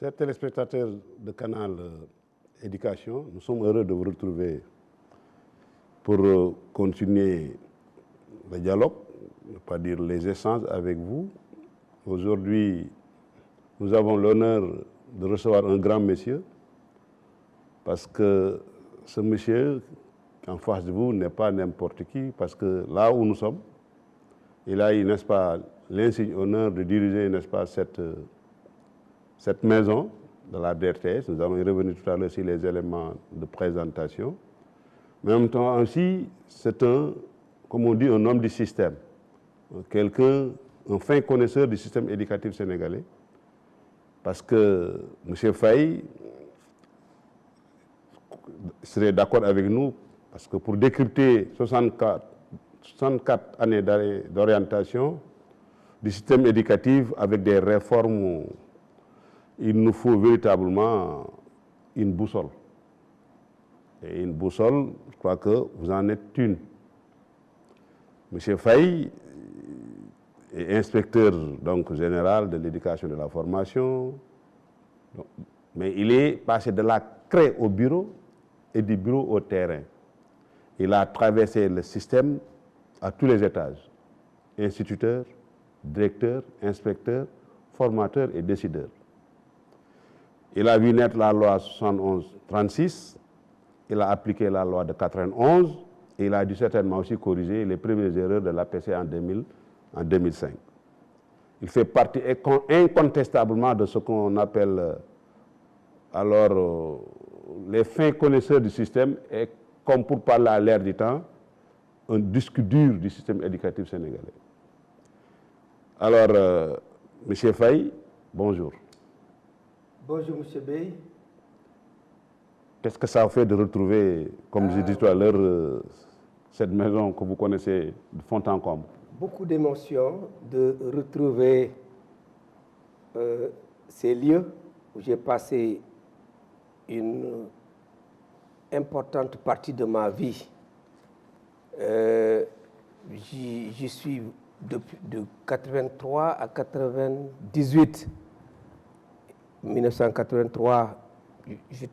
Chers téléspectateurs de Canal Éducation, nous sommes heureux de vous retrouver pour continuer le dialogue, ne pas dire les échanges avec vous. Aujourd'hui, nous avons l'honneur de recevoir un grand monsieur, parce que ce monsieur en face de vous n'est pas n'importe qui, parce que là où nous sommes, il a eu, n'est-ce pas, l'insigne honneur de diriger, n'est-ce pas, cette maison de la DRTS. Nous allons y revenir tout à l'heure sur les éléments de présentation. Mais en même temps aussi, c'est comme on dit, un homme du système. Quelqu'un, un fin connaisseur du système éducatif sénégalais. Parce que M. Faye serait d'accord avec nous, parce que pour décrypter 64 années d'orientation du système éducatif avec des réformes, il nous faut véritablement une boussole. Et une boussole, je crois que vous en êtes une. M. Faye est inspecteur donc, général de l'éducation et de la formation, mais il est passé de la craie au bureau et du bureau au terrain. Il a traversé le système à tous les étages, instituteur, directeur, inspecteur, formateur et décideur. Il a vu naître la loi 71-36, il a appliqué la loi de 91 et il a dû certainement aussi corriger les premières erreurs de l'APC en 2005. Il fait partie incontestablement de ce qu'on appelle alors les fins connaisseurs du système et, comme pour parler à l'ère du temps, un disque dur du système éducatif sénégalais. Alors, M. Faye, bonjour. Bonjour, M. Bey. Qu'est-ce que ça fait de retrouver, comme je disais tout à l'heure, cette maison que vous connaissez de fond en comble? Beaucoup d'émotions de retrouver ces lieux où j'ai passé une importante partie de ma vie. J'y suis depuis de 83 à 98. 1983, je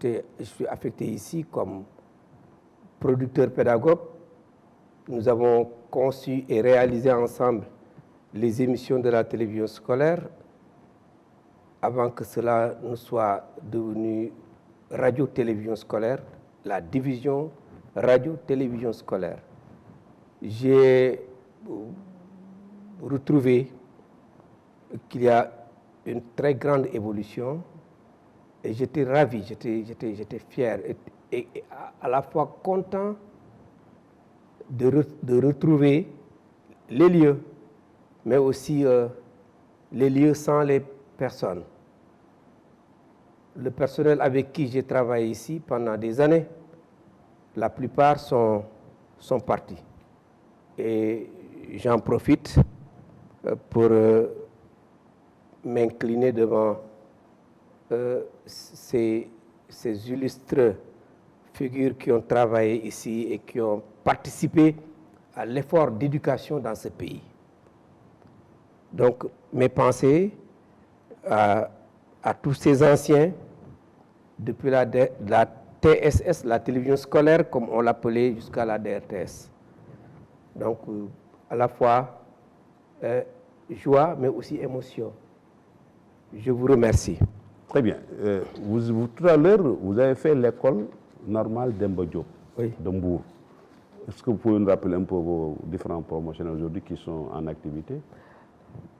suis affecté ici comme producteur pédagogue. Nous avons conçu et réalisé ensemble les émissions de la télévision scolaire avant que cela ne soit devenu radio-télévision scolaire, la division radio-télévision scolaire. J'ai retrouvé qu'il y a une très grande évolution et j'étais ravi, j'étais fier et à la fois content de retrouver les lieux, mais aussi les lieux sans les personnes. Le personnel avec qui j'ai travaillé ici pendant des années, la plupart sont partis. Et j'en profite pour m'incliner devant ces illustres figures qui ont travaillé ici et qui ont participé à l'effort d'éducation dans ce pays. Donc, mes pensées à tous ces anciens, depuis la TSS, la télévision scolaire, comme on l'appelait, jusqu'à la DRTS. Donc, à la fois joie, mais aussi émotion. Je vous remercie. Très bien. Tout à l'heure, vous avez fait l'école normale d'Emba Diop, oui, de Mbour. Est-ce que vous pouvez nous rappeler un peu vos différents promotionnels aujourd'hui qui sont en activité?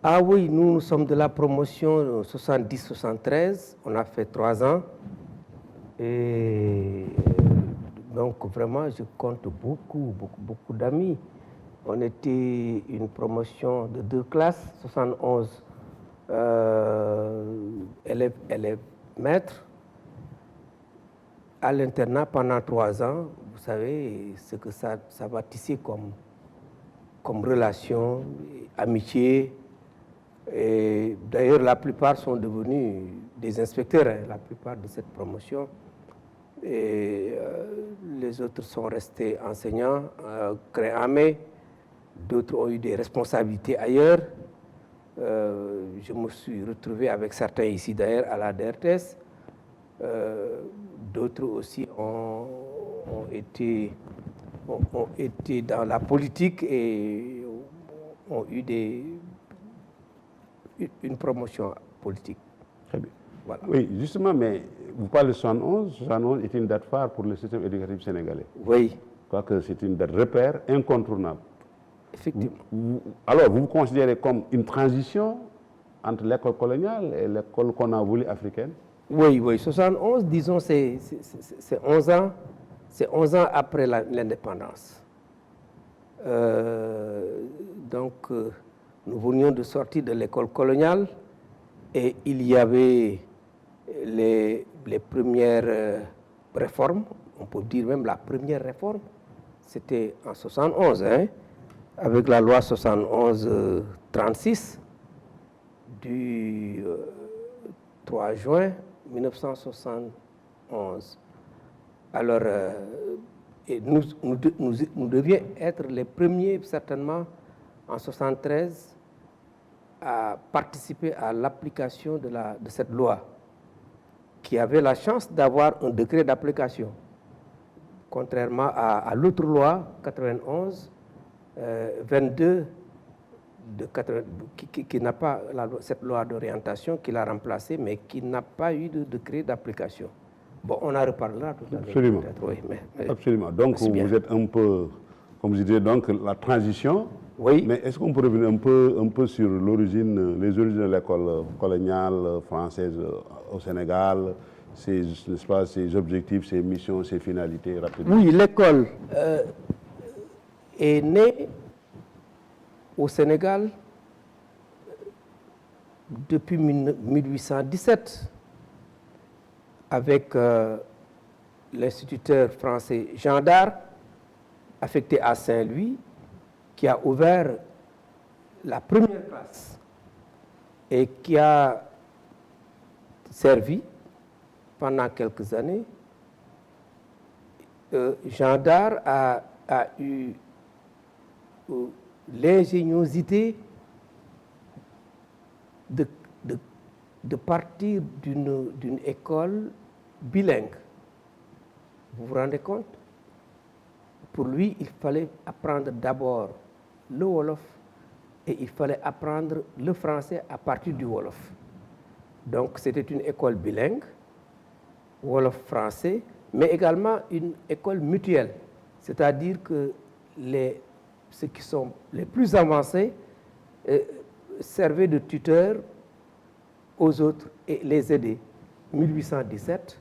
Ah oui, nous sommes de la promotion 70-73. On a fait 3 ans. Et donc vraiment, je compte beaucoup d'amis. On était une promotion de 2 classes, 71 élèves maîtres. À l'internat pendant 3 ans, vous savez ce que ça va tisser comme relation, amitié. Et d'ailleurs, la plupart sont devenus des inspecteurs, hein, la plupart de cette promotion. Et les autres sont restés enseignants, créamés. D'autres ont eu des responsabilités ailleurs. Je me suis retrouvé avec certains ici d'ailleurs à la DRTS. D'autres aussi ont été dans la politique et ont eu une promotion politique. Très bien. Voilà. Oui, justement, mais vous parlez de 71. 71 est une date phare pour le système éducatif sénégalais. Oui. Je crois que c'est une date repère incontournable. Effectivement. Alors, vous vous considérez comme une transition entre l'école coloniale et l'école qu'on a voulu africaine? Oui, 71, disons, c'est 11 ans. C'est 11 ans après l'indépendance. Donc, nous venions de sortir de l'école coloniale et il y avait les premières réformes, on peut dire même la première réforme, c'était en 71, hein, avec la loi 71-36 du 3 juin 1971. Alors, et nous devions être les premiers, certainement, en 1973, à participer à l'application de cette loi, qui avait la chance d'avoir un décret d'application, contrairement à l'autre loi, 91, 22, qui n'a pas cette loi d'orientation, qui l'a remplacée, mais qui n'a pas eu de décret d'application. Bon, on en reparlera tout à l'heure. Absolument. Oui, absolument. Donc, vous êtes un peu, comme je disais, donc la transition. Oui. Mais est-ce qu'on peut revenir un peu sur les origines de l'école coloniale française au Sénégal, ses objectifs, ses missions, ses finalités, rapidement? Oui, l'école est née au Sénégal depuis 1817 avec l'instituteur français Jean Dard, affecté à Saint-Louis, qui a ouvert la première classe et qui a servi pendant quelques années. Jean Dard a eu l'ingéniosité de partir d'une école bilingue. Vous vous rendez compte? Pour lui, il fallait apprendre d'abord le Wolof et il fallait apprendre le français à partir du Wolof. Donc, c'était une école bilingue, Wolof-français, mais également une école mutuelle. C'est-à-dire que ceux qui sont les plus avancés servaient de tuteurs aux autres et les aidaient. 1817,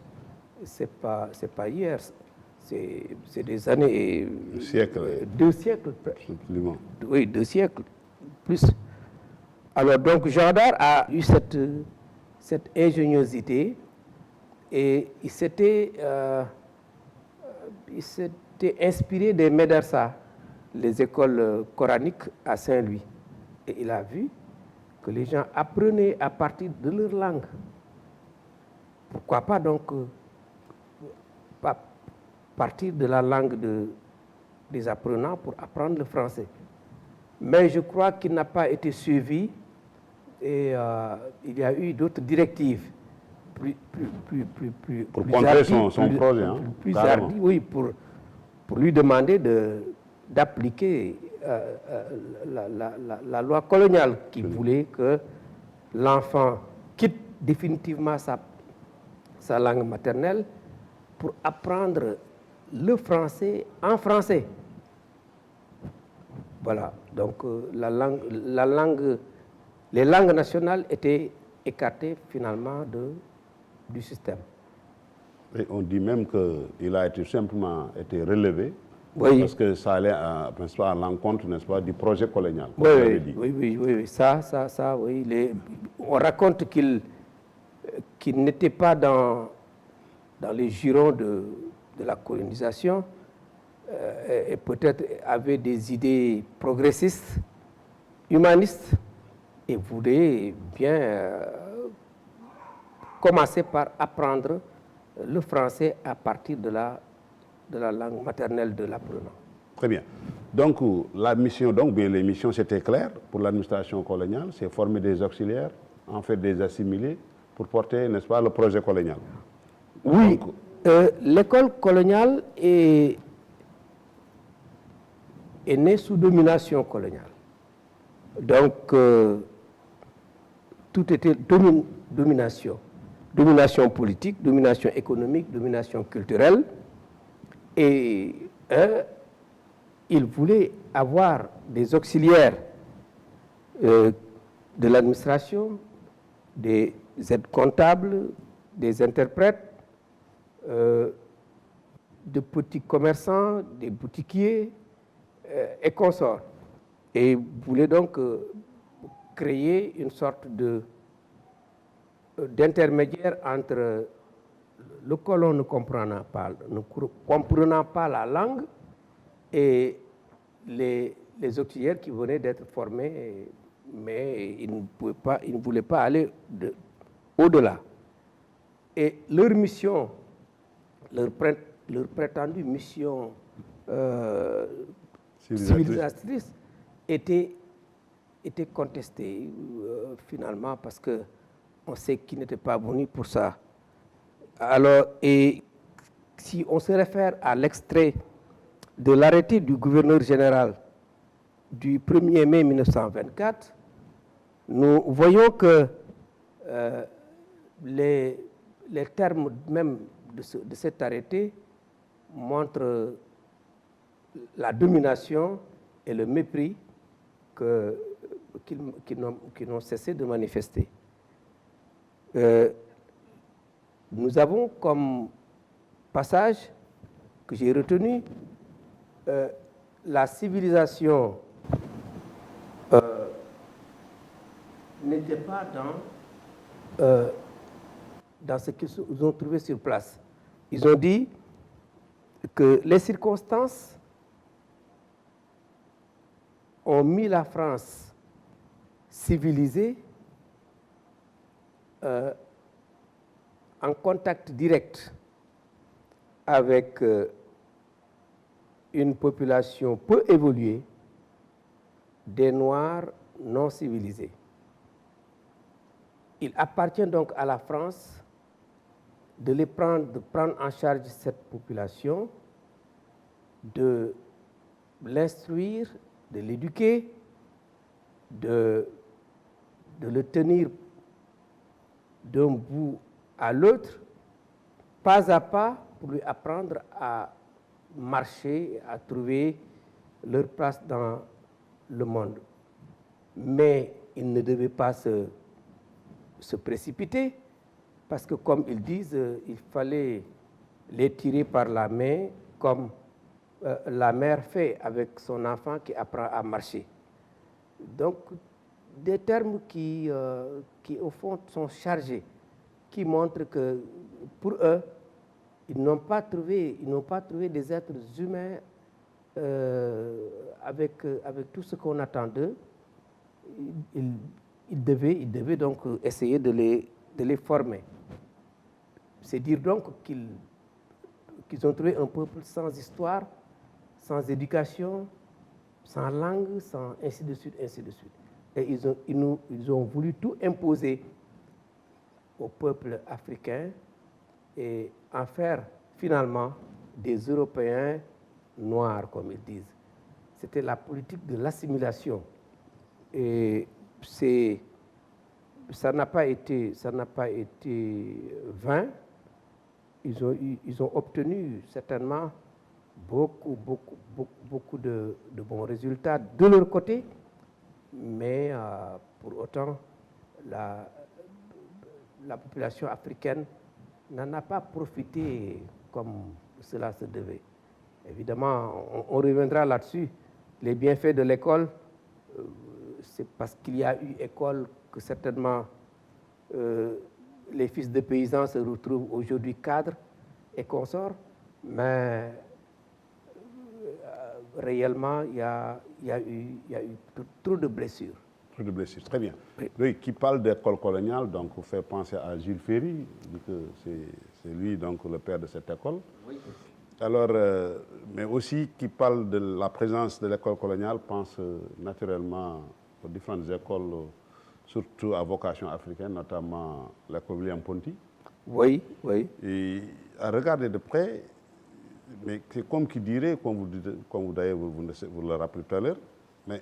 c'est pas hier, c'est des années... Siècles. 2 siècles. Absolument. Oui, 2 siècles, plus. Alors donc Jean Dard a eu cette ingéniosité et il s'était inspiré des médersa, les écoles coraniques à Saint-Louis. Et il a vu que les gens apprenaient à partir de leur langue. Pourquoi pas donc partir de la langue des apprenants pour apprendre le français. Mais je crois qu'il n'a pas été suivi et il y a eu d'autres directives pour contrer son projet. Plus hardi, oui, pour lui demander d'appliquer la loi coloniale qui voulait que l'enfant quitte définitivement sa langue maternelle pour apprendre le français en français. Voilà, donc les langues nationales étaient écartées finalement du système. Et on dit même qu'il a été simplement été relevé, Oui. parce que ça allait à l'encontre, n'est-ce pas, du projet colonial. Oui, oui, ça, oui. On raconte qu'il n'était pas dans les jurons de la colonisation, et peut-être avait des idées progressistes, humanistes, et voulait bien commencer par apprendre le français à partir de la langue maternelle de l'apprenant. Très bien. Donc, la mission, les missions, c'était clair pour l'administration coloniale, c'est former des auxiliaires, en fait des assimilés, pour porter, n'est-ce pas, le projet colonial. Oui, l'école coloniale est née sous domination coloniale. Donc, tout était domination. Domination politique, domination économique, domination culturelle. Et il voulait avoir des auxiliaires de l'administration, des aides comptables, des interprètes, de petits commerçants, des boutiquiers et consorts. Et voulait donc créer une sorte d'intermédiaire entre le colon ne comprenant pas la langue et les auxiliaires qui venaient d'être formés, mais ils ne voulaient pas aller au-delà. Et leur mission, leur prétendue mission civilisatrice était contestée finalement, parce qu'on sait qu'ils n'étaient pas venus pour ça. Alors, et si on se réfère à l'extrait de l'arrêté du gouverneur général du 1er mai 1924, nous voyons que les termes même de cet arrêté montrent la domination et le mépris qu'ils n'ont cessé de manifester. Nous avons comme passage que j'ai retenu la civilisation n'était pas dans ce qu'ils ont trouvé sur place. Ils ont dit que les circonstances ont mis la France civilisée en contact direct avec une population peu évoluée des Noirs non civilisés. Il appartient donc à la France de prendre en charge cette population, de l'instruire, de l'éduquer, de le tenir d'un bout à l'autre, pas à pas, pour lui apprendre à marcher, à trouver leur place dans le monde. Mais il ne devait pas se précipiter, parce que, comme ils disent, il fallait les tirer par la main, comme la mère fait avec son enfant qui apprend à marcher. Donc, des termes qui au fond, sont chargés, qui montrent que, pour eux, ils n'ont pas trouvé des êtres humains avec tout ce qu'on attend d'eux. Ils devaient donc essayer de les former. C'est dire donc qu'ils ont trouvé un peuple sans histoire, sans éducation, sans langue, sans ainsi de suite, ainsi de suite. Et ils ont voulu tout imposer au peuple africain et en faire finalement des Européens noirs, comme ils disent. C'était la politique de l'assimilation. Et ça n'a pas été vain. Ils ont obtenu certainement beaucoup de bons résultats de leur côté, mais pour autant, la population africaine n'en a pas profité comme cela se devait. Évidemment, on reviendra là-dessus. Les bienfaits de l'école, c'est parce qu'il y a eu école que certainement les fils de paysans se retrouvent aujourd'hui cadres et consorts, mais réellement, il y a eu trop de blessures. Trop de blessures, très bien. Oui. Oui, qui parle d'école coloniale, donc on fait penser à Jules Ferry, dit que c'est lui donc le père de cette école. Oui. Alors, mais aussi qui parle de la présence de l'école coloniale, pense naturellement aux différentes écoles, surtout à vocation africaine, notamment l'école William Ponty. Oui, oui. Et à regarder de près, mais c'est comme qui dirait, comme vous d'ailleurs vous le rappelez tout à l'heure, mais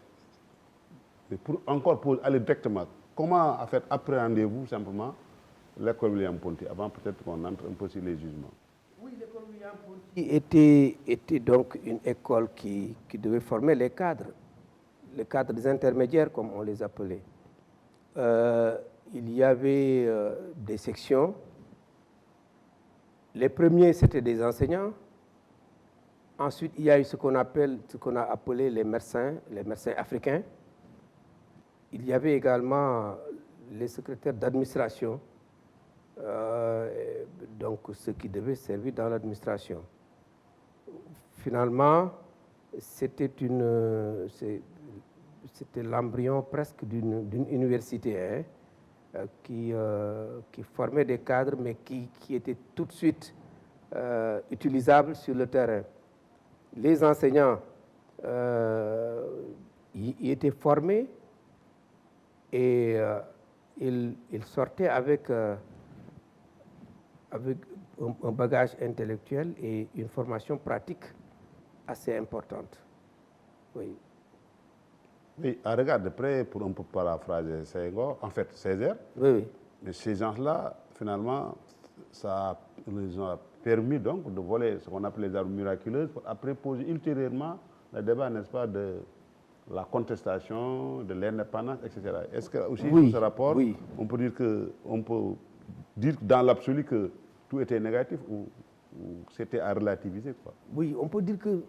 pour aller directement, comment en fait appréhendez-vous simplement l'école William Ponty, avant peut-être qu'on entre un peu sur les jugements? Oui, l'école William Ponty était donc une école qui devait former les cadres des intermédiaires, comme on les appelait. Il y avait des sections. Les premiers, c'était des enseignants. Ensuite, il y a eu ce qu'on a appelé les médecins africains. Il y avait également les secrétaires d'administration, donc ceux qui devaient servir dans l'administration. Finalement, c'était l'embryon presque d'une université qui formait des cadres, mais qui étaient tout de suite utilisables sur le terrain. Les enseignants y étaient formés et ils sortaient avec un bagage intellectuel et une formation pratique assez importante. Oui. Oui, à regarder de près, pour un peu paraphraser Senghor, en fait Césaire, Oui. mais ces gens-là, finalement, ça les a permis donc de voler ce qu'on appelle les armes miraculeuses, pour après poser ultérieurement le débat, n'est-ce pas, de la contestation, de l'indépendance, etc. Est-ce que aussi Oui, ce rapport, oui. on peut dire dans l'absolu que tout était négatif ou c'était à relativiser, quoi? Oui, on peut dire que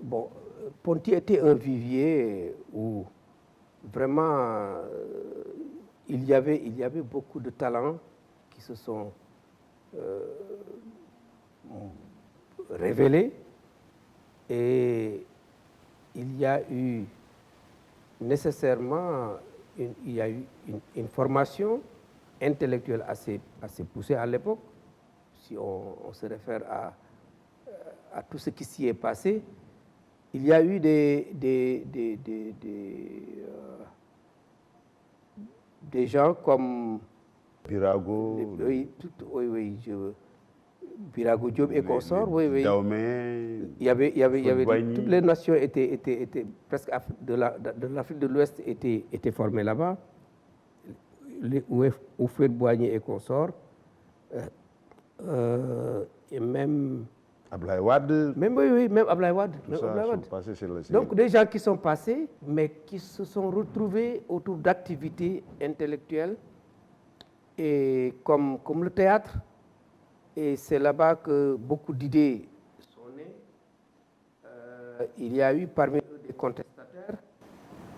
Ponty était un vivier où vraiment il y avait beaucoup de talents qui se sont révélés, et il y a eu nécessairement une formation intellectuelle assez poussée à l'époque, si on se réfère à tout ce qui s'y est passé. Il y a eu des gens comme Birago, Birago Diop et consorts, oui. Daomé, Il y avait toutes les nations étaient presque de l'Afrique de l'Ouest étaient formées là-bas. Houphouët-Boigny et consorts, et même Abdoulaye Wade. Même Abdoulaye Wade. Donc des gens qui sont passés, mais qui se sont retrouvés autour d'activités intellectuelles et comme le théâtre. Et c'est là-bas que beaucoup d'idées sont nées. Il y a eu parmi eux des contestataires,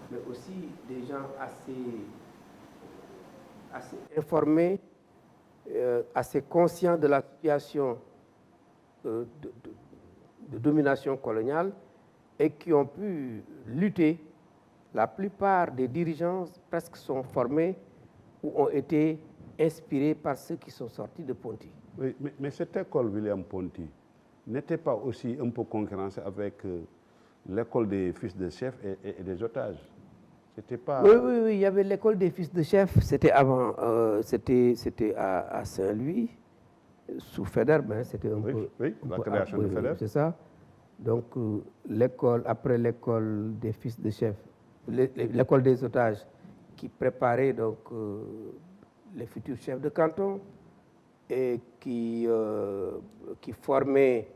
mais aussi des gens assez informés, assez conscients de la situation de domination coloniale, et qui ont pu lutter. La plupart des dirigeants presque sont formés ou ont été inspirés par ceux qui sont sortis de Ponty. Oui, mais cette école William Ponty n'était pas aussi un peu concurrencée avec l'école des fils de chefs et des otages? C'était pas... Oui, il y avait l'école des fils de chefs, c'était avant, c'était à Saint-Louis, sous Faidherbe, c'était un peu... Oui, la création de Faidherbe. C'est ça. Donc, après l'école des fils de chefs, l'école des otages, qui préparait donc les futurs chefs de canton et qui formait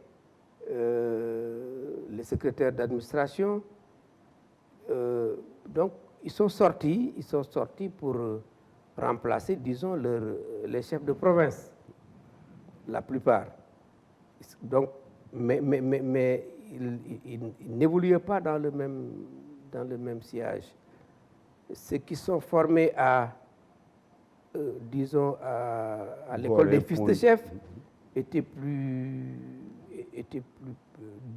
les secrétaires d'administration. Donc, ils sont sortis pour remplacer, disons, les chefs de province. la plupart. Donc, mais ils n'évoluaient pas dans le même sillage. Ceux qui sont formés disons, à l'école des fils de chef étaient plus,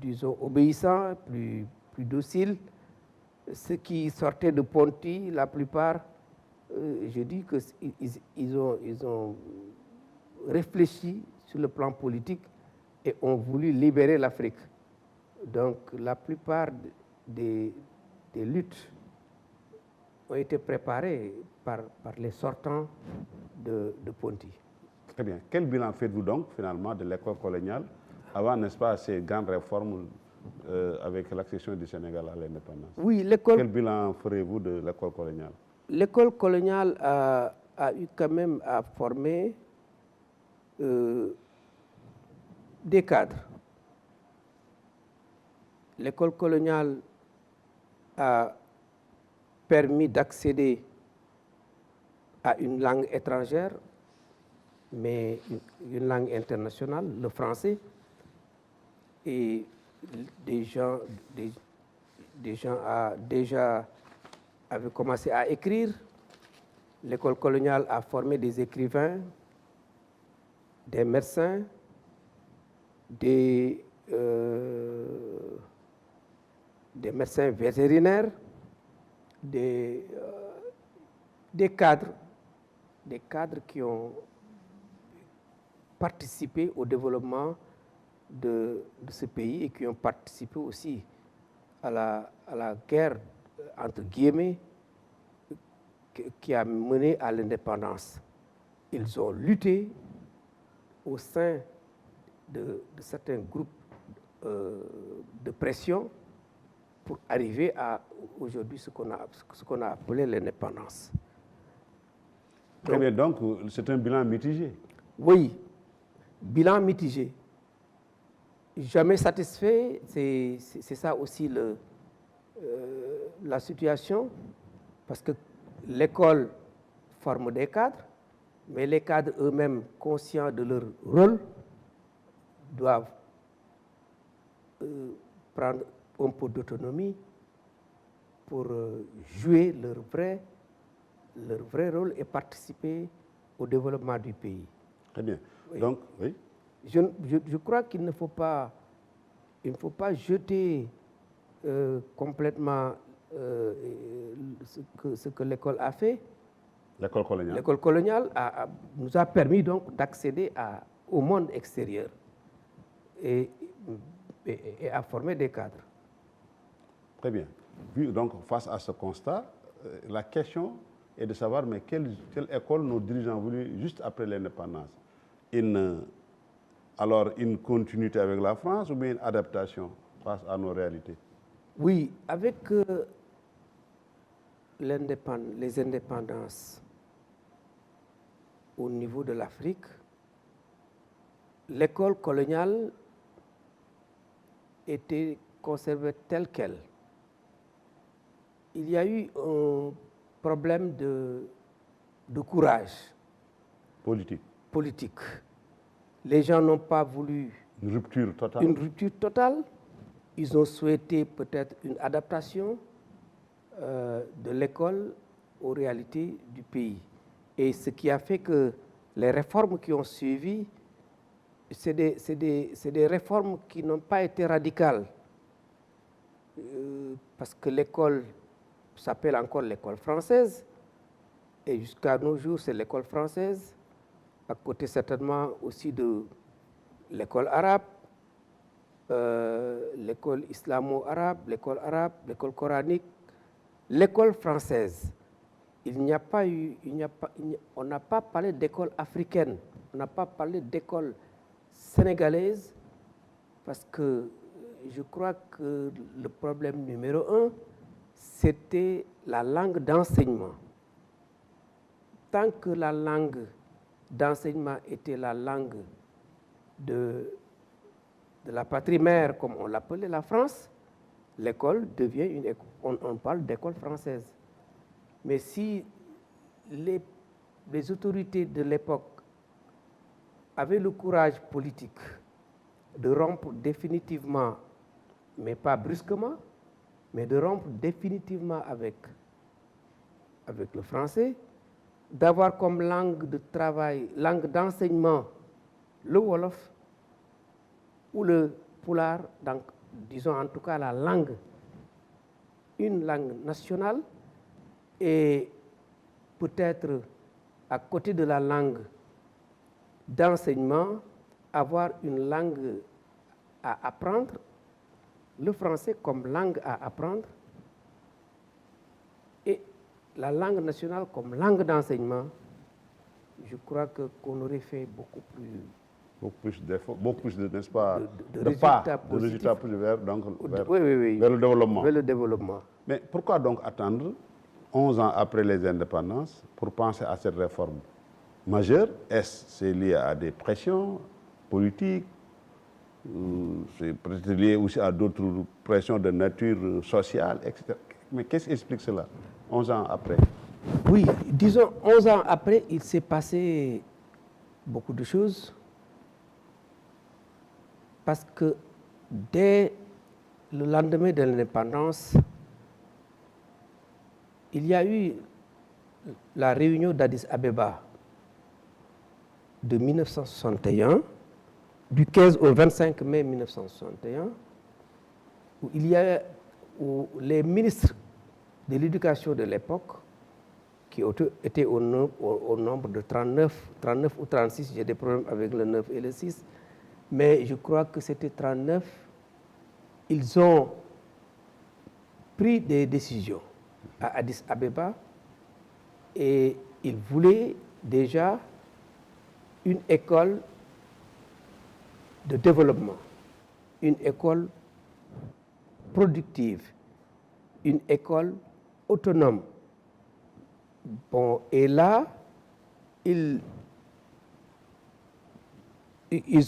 disons, obéissants, plus dociles. Ceux qui sortaient de Ponty, la plupart, je dis qu'ils ont réfléchi sur le plan politique et ont voulu libérer l'Afrique. Donc la plupart des luttes ont été préparées par les sortants de Ponty. Très bien. Quel bilan faites-vous donc finalement de l'école coloniale avant, n'est-ce pas, ces grandes réformes avec l'accession du Sénégal à l'indépendance? Oui, quel bilan ferez-vous de l'école coloniale? L'école coloniale a eu quand même à former des cadres. L'école coloniale a permis d'accéder à une langue étrangère, mais une langue internationale, le français. Et des gens déjà avaient commencé à écrire. L'école coloniale a formé des écrivains, des médecins, des médecins vétérinaires, des cadres qui ont participé au développement de ce pays et qui ont participé aussi à la guerre, entre guillemets, qui a mené à l'indépendance. Ils ont lutté au sein de certains groupes de pression pour arriver à aujourd'hui ce qu'on a appelé l'indépendance. Très bien, donc c'est un bilan mitigé. Oui, bilan mitigé. Jamais satisfait, c'est ça aussi la situation, parce que l'école forme des cadres, mais les cadres eux-mêmes, conscients de leur rôle, doivent prendre un peu d'autonomie pour jouer leur vrai rôle et participer au développement du pays. Très bien. Oui. Donc, oui. Je crois qu'il ne faut pas jeter complètement ce que l'école a fait. L'école coloniale. L'école coloniale nous a permis donc d'accéder au monde extérieur et à former des cadres. Très bien. Puis, donc, face à ce constat, la question est de savoir mais quelle école nos dirigeants voulaient juste après l'indépendance? Alors, une continuité avec la France ou bien une adaptation face à nos réalités? Oui, avec les indépendances au niveau de l'Afrique, l'école coloniale était conservée telle qu'elle. Il y a eu un problème de courage politique. Les gens n'ont pas voulu une rupture totale. Ils ont souhaité peut-être une adaptation de l'école aux réalités du pays. Et ce qui a fait que les réformes qui ont suivi, c'est des réformes qui n'ont pas été radicales. Parce que l'école s'appelle encore l'école française. Et jusqu'à nos jours, c'est l'école française. À côté certainement aussi de l'école arabe, l'école islamo-arabe, l'école coranique, l'école française. On n'a pas parlé d'école africaine, on n'a pas parlé d'école sénégalaise, parce que je crois que le problème numéro 1, c'était la langue d'enseignement. Tant que la langue d'enseignement était la langue de la patrie mère, comme on l'appelait la France, l'école devient une école. On parle d'école française. Mais si les autorités de l'époque avait le courage politique de rompre définitivement, mais pas brusquement, mais de rompre définitivement avec le français, d'avoir comme langue de travail, langue d'enseignement, le Wolof ou le Pulaar, donc disons en tout cas la langue, une langue nationale, et peut-être à côté de la langue d'enseignement, avoir une langue à apprendre, le français comme langue à apprendre, et la langue nationale comme langue d'enseignement. Je crois qu'on aurait fait beaucoup plus d'efforts, beaucoup plus de, n'est-ce pas, de résultats plus vers, donc, oui, vers le développement. Vers le développement. Mais pourquoi donc attendre 11 ans après les indépendances pour penser à cette réforme majeure? C'est lié à des pressions politiques? C'est peut-être lié aussi à d'autres pressions de nature sociale, etc. Mais qu'est-ce qui explique cela, 11 ans après? Oui, disons, 11 ans après, il s'est passé beaucoup de choses. Parce que dès le lendemain de l'indépendance, il y a eu la réunion d'Addis Abeba de 1961, du 15 au 25 mai 1961, où les ministres de l'éducation de l'époque, qui étaient au nombre de 39 ou 36, j'ai des problèmes avec le 9 et le 6, mais je crois que c'était 39, ils ont pris des décisions à Addis Abeba et ils voulaient déjà une école de développement, une école productive, une école autonome. Bon, et là, ils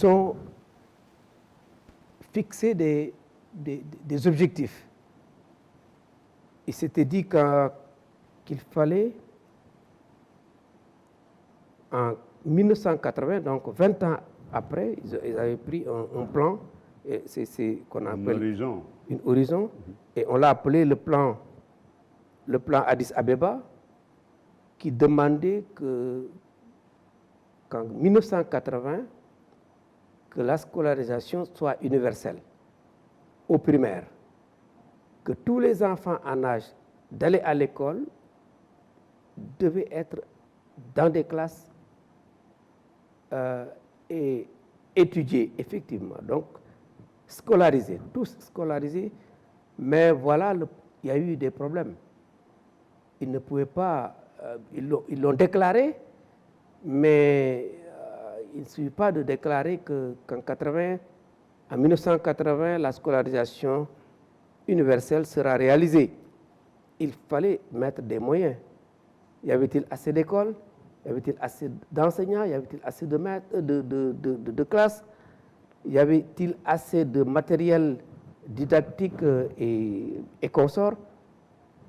ont fixé des objectifs. Ils s'étaient dit qu'il fallait, en 1980, donc 20 ans après, ils avaient pris un plan, c'est qu'on appelle une horizon, et on l'a appelé le plan Addis Abeba, qui demandait qu'en 1980, que la scolarisation soit universelle au primaire, que tous les enfants en âge d'aller à l'école devaient être dans des classes et étudier effectivement, donc scolarisés, tous scolarisés, mais voilà, il y a eu des problèmes. Ils ne pouvaient pas, ils l'ont déclaré, mais il ne suffit pas de déclarer en 1980, la scolarisation universelle sera réalisée. Il fallait mettre des moyens. Y avait-il assez d'écoles? Y avait-il assez d'enseignants? Y avait-il assez de classes? Y avait-il assez de matériel didactique et consorts?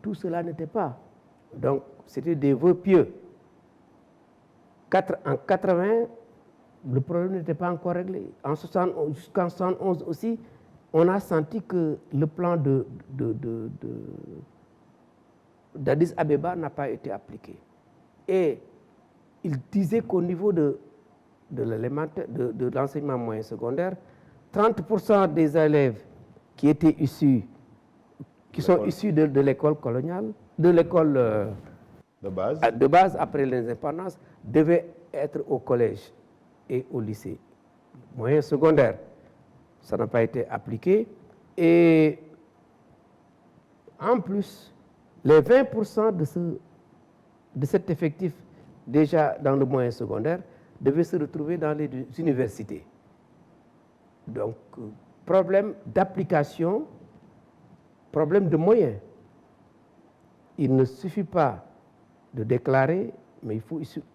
Tout cela n'était pas. Donc, c'était des vœux pieux. En 80, le problème n'était pas encore réglé. Jusqu'en 71 aussi, on a senti que le plan d'Addis Abeba n'a pas été appliqué. Et il disait qu'au niveau de l'enseignement moyen secondaire, 30% des élèves qui sont issus de l'école coloniale, de l'école de base après l'indépendance, devaient être au collège et au lycée moyen secondaire. Ça n'a pas été appliqué. Et en plus, les 20% de cet effectif déjà dans le moyen secondaire devaient se retrouver dans les universités. Donc, problème d'application, problème de moyens. Il ne suffit pas de déclarer, mais il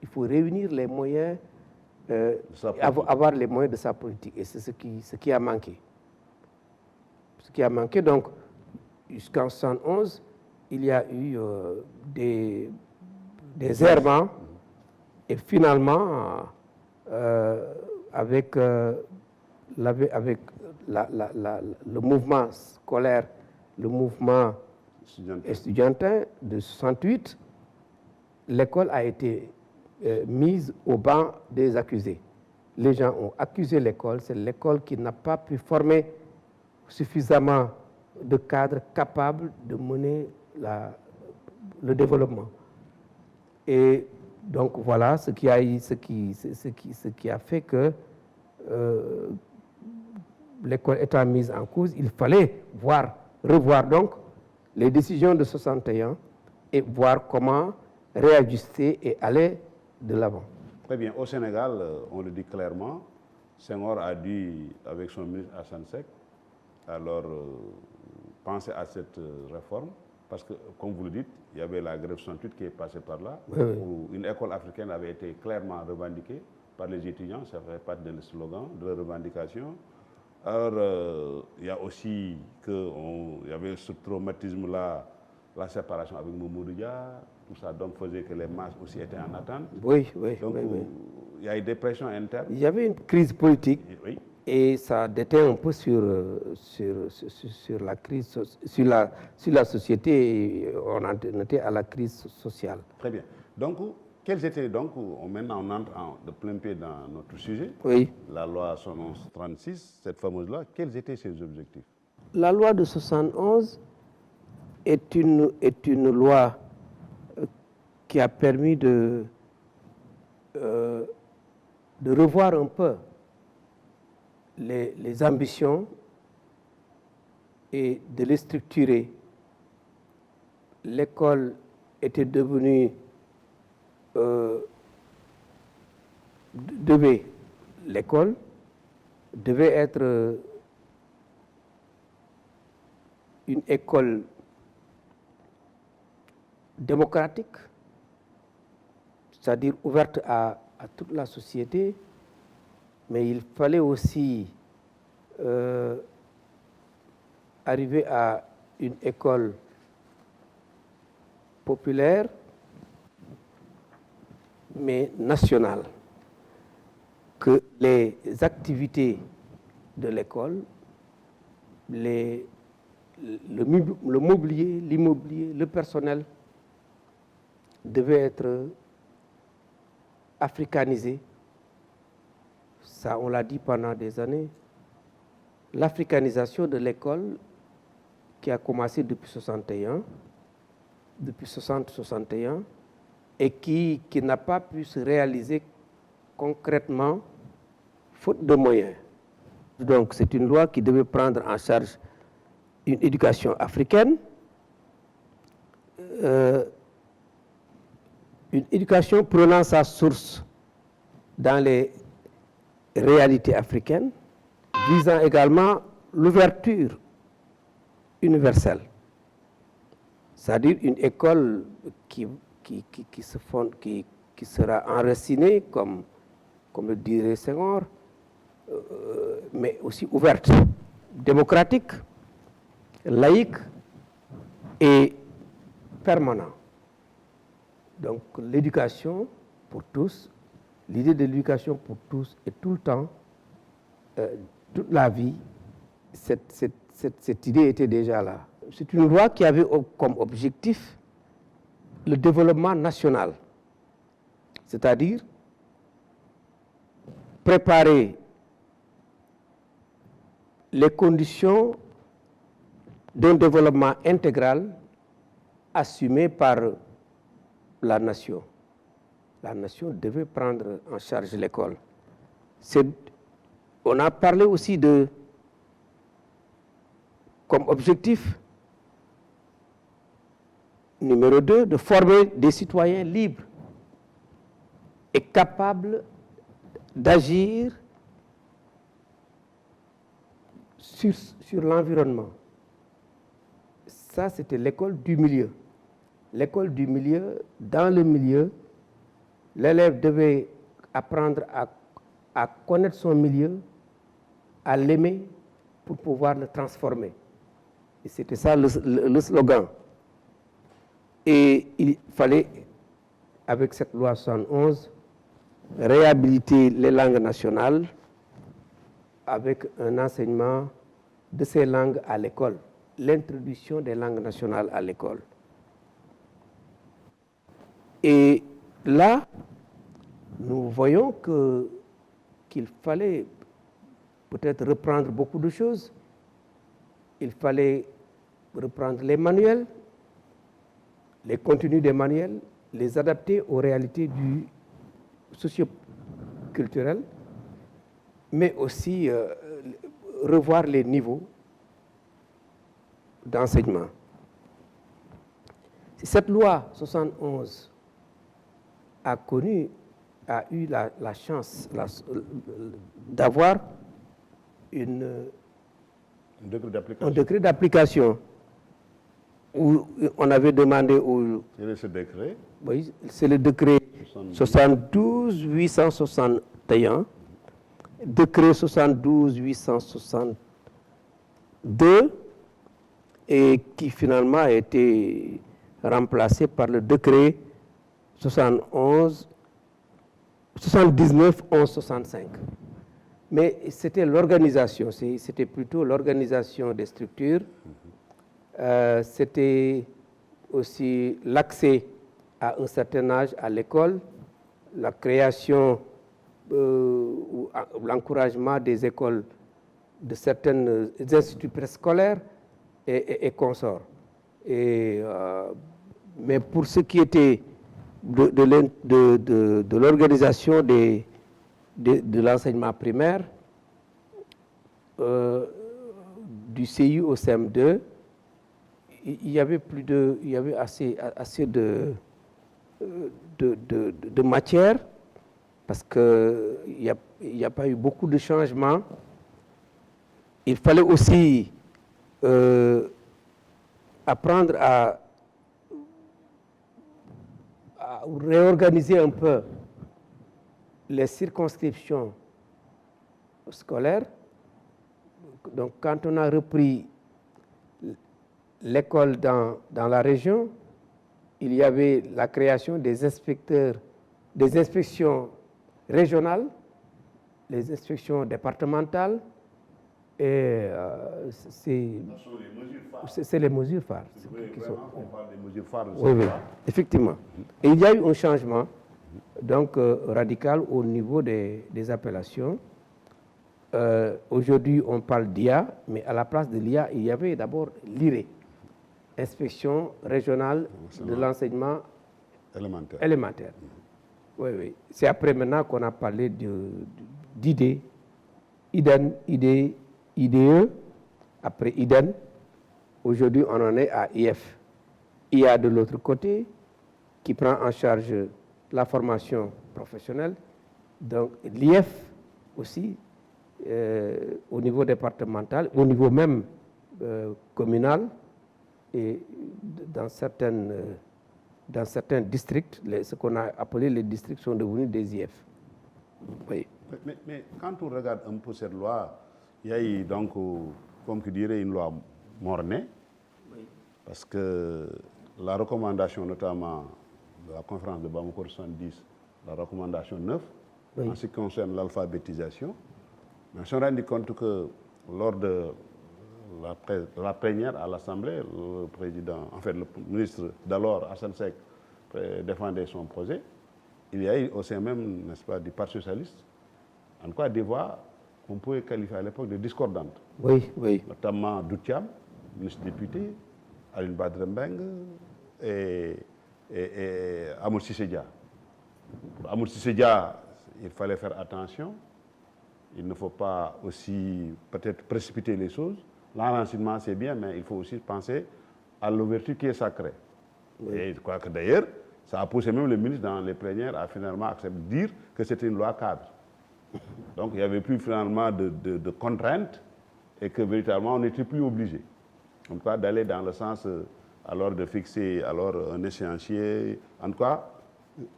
faut réunir les moyens, avoir les moyens de sa politique. Et c'est ce qui a manqué. Ce qui a manqué, donc, jusqu'en 1971, il y a eu des errements, et finalement, avec, avec le mouvement scolaire, le mouvement estudiantin de 68, l'école a été mise au banc des accusés. Les gens ont accusé l'école, c'est l'école qui n'a pas pu former suffisamment de cadres capables de mener le développement. Et donc voilà ce qui a fait que l'école étant mise en cause, il fallait revoir donc les décisions de 61 et voir comment réajuster et aller de l'avant. Très bien. Au Sénégal, on le dit clairement, Senghor a dû, avec son ministre Assane Seck, alors penser à cette réforme, parce que, comme vous le dites, il y avait la grève 68 qui est passée par là, où une école africaine avait été clairement revendiquée par les étudiants, ça fait partie de slogan, de la revendication. Alors, il y a aussi il y avait ce traumatisme-là, la séparation avec Mamadou Dia, tout ça donc faisait que les masses aussi étaient en attente. Oui. Donc, il y a eu des pressions internes. Il y avait une crise politique et ça déteint un peu sur la crise, sur la société, et on en était à la crise sociale. Très bien. Donc, quels étaient donc, maintenant on entre de plein pied dans notre sujet, la loi 71-36, cette fameuse loi, quels étaient ses objectifs? La loi de 71 est une loi qui a permis de revoir un peu les ambitions et de les structurer. L'école était devenue l'école devait être une école démocratique, c'est-à-dire ouverte à toute la société, mais il fallait aussi arriver à une école populaire, mais nationale, que les activités de l'école, le mobilier, l'immobilier, le personnel devaient être africanisés. Ça, on l'a dit pendant des années. L'africanisation de l'école qui a commencé depuis 60-61 et qui n'a pas pu se réaliser concrètement faute de moyens. Donc c'est une loi qui devait prendre en charge une éducation africaine, une éducation prenant sa source dans les réalités africaines, visant également l'ouverture universelle, c'est-à-dire une école qui sera enracinée, comme le dirait Senghor, mais aussi ouverte, démocratique, laïque et permanente. Donc l'éducation pour tous, l'idée de l'éducation pour tous et tout le temps, toute la vie, cette idée était déjà là. C'est une loi qui avait comme objectif le développement national, c'est-à-dire préparer les conditions d'un développement intégral assumé par la nation. La nation devait prendre en charge l'école. On a parlé aussi comme objectif numéro 2, de former des citoyens libres et capables d'agir sur l'environnement. Ça, c'était l'école du milieu. L'école du milieu, dans le milieu, l'élève devait apprendre à connaître son milieu, à l'aimer pour pouvoir le transformer. Et c'était ça le slogan. Et il fallait, avec cette loi 71, réhabiliter les langues nationales, avec un enseignement de ces langues à l'école, l'introduction des langues nationales à l'école. Et là, nous voyons qu'il fallait peut-être reprendre beaucoup de choses. Il fallait reprendre les manuels, les contenus des manuels, les adapter aux réalités du socio-culturel, mais aussi revoir les niveaux d'enseignement. Cette loi 71 a eu la chance d'avoir un décret d'application où on avait demandé au... C'est ce décret? Oui, c'est le décret 72-861, décret 72-862, et qui finalement a été remplacé par le décret 79-1165. Mais c'était l'organisation, c'était plutôt l'organisation des structures, c'était aussi l'accès à un certain âge à l'école, la création ou l'encouragement des écoles, de certains instituts préscolaires et consorts. Mais pour ce qui était de l'organisation de l'enseignement primaire, du CI au CM2, il y avait assez de matière, parce qu'il n'y a pas eu beaucoup de changements. Il fallait aussi apprendre à réorganiser un peu les circonscriptions scolaires. Donc, quand on a repris l'école dans la région, il y avait la création des inspecteurs, des inspections régionales, les inspections départementales, et c'est les mesures phares. On parle des mesures phares. Oui, effectivement. Et il y a eu un changement donc, radical au niveau des appellations. Aujourd'hui, on parle d'IA, mais à la place de l'IA, il y avait d'abord l'IRE, Inspection régionale de l'enseignement élémentaire. Oui. C'est après maintenant qu'on a parlé d'IDE, IDE, après IDEN. Aujourd'hui, on en est à IF. IA de l'autre côté, qui prend en charge la formation professionnelle. Donc, l'IF aussi, au niveau départemental, au niveau même communal, et dans certains districts, ce qu'on a appelé les districts sont devenus des IF. Oui. Mais quand on regarde un peu cette loi, il y a eu donc, comme tu dirais, une loi mornée, oui. Parce que la recommandation notamment de la conférence de Bamako 70, la recommandation 9, oui. En ce qui concerne l'alphabétisation, on s'est rendu compte que lors de la plénière à l'Assemblée, le président, en fait le ministre d'alors, Hassan Seck, défendait son projet. Il y a eu au sein même, n'est-ce pas, du Parti socialiste, en quoi des voix qu'on pouvait qualifier à l'époque de discordantes. Oui. Notamment Doutiam, ministre député, Aline Badrembeng et Amour Sissédia. Pour Amour Sissédia, il fallait faire attention. Il ne faut pas aussi peut-être précipiter les choses. L'enracinement, c'est bien, mais il faut aussi penser à l'ouverture qui est sacrée. Oui. Et je crois que d'ailleurs, ça a poussé même le ministre dans les plénières à finalement accepter de dire que c'était une loi cadre. Donc il n'y avait plus finalement de contraintes et que véritablement on n'était plus obligé. En tout cas d'aller dans le sens alors de fixer alors un échéancier, en tout cas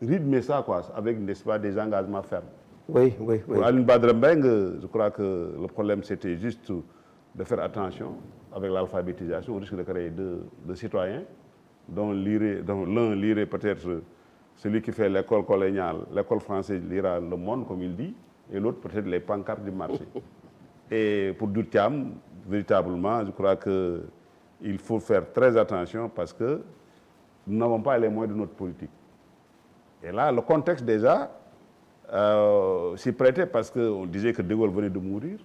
rythmer ça quoi, avec n'est-ce pas, des engagements fermes. Oui. Pour Aline Badrembeng, je crois que le problème c'était juste de faire attention avec l'alphabétisation au risque de créer deux citoyens dont l'un lirait peut-être celui qui fait l'école coloniale, l'école française lira Le Monde comme il dit, et l'autre peut-être les pancartes du marché. Et pour Doutiam, véritablement, je crois qu'il faut faire très attention parce que nous n'avons pas les moyens de notre politique. Et là, le contexte déjà s'y prêtait parce qu'on disait que De Gaulle venait de mourir.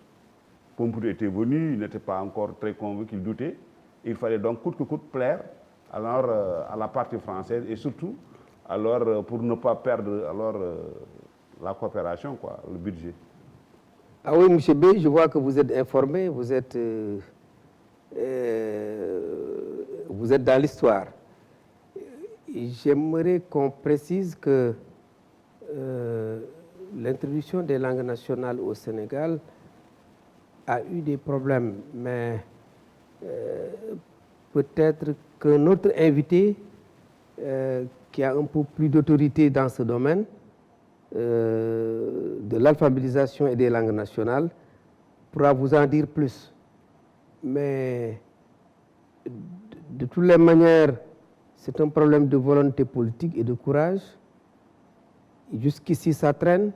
Pompidou était venu, il n'était pas encore très convaincu, il doutait. Il fallait donc coûte que coûte plaire alors, à la partie française et surtout alors, pour ne pas perdre alors, la coopération, quoi, le budget. Ah oui, M. B, je vois que vous êtes informé, vous êtes dans l'histoire. J'aimerais qu'on précise que l'introduction des langues nationales au Sénégal a eu des problèmes, mais peut-être que notre invité, qui a un peu plus d'autorité dans ce domaine, de l'alphabétisation et des langues nationales, pourra vous en dire plus. Mais de toutes les manières, c'est un problème de volonté politique et de courage. Jusqu'ici, ça traîne.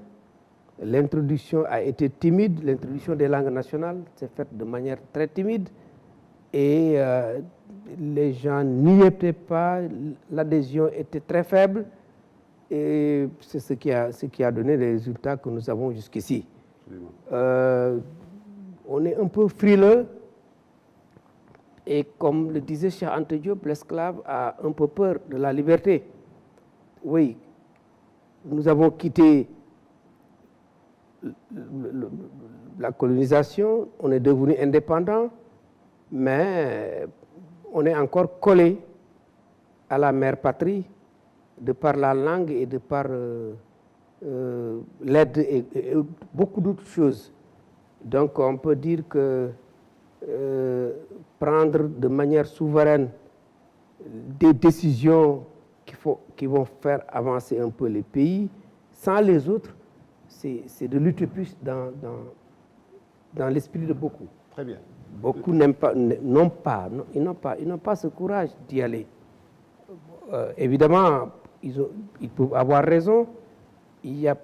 L'introduction a été timide. L'introduction des langues nationales s'est faite de manière très timide. Et les gens n'y étaient pas. L'adhésion était très faible. Et c'est ce qui a donné les résultats que nous avons jusqu'ici. On est un peu frileux. Et comme le disait Cheikh Anta Diop, l'esclave a un peu peur de la liberté. Oui, nous avons quitté la colonisation, on est devenu indépendant, mais on est encore collé à la mère patrie de par la langue et de par l'aide et beaucoup d'autres choses. Donc on peut dire que prendre de manière souveraine des décisions qui vont faire avancer un peu les pays, sans les autres, c'est de lutter plus dans l'esprit de beaucoup. Très bien. Beaucoup n'ont pas ce courage d'y aller. Évidemment, ils peuvent avoir raison, il n'y a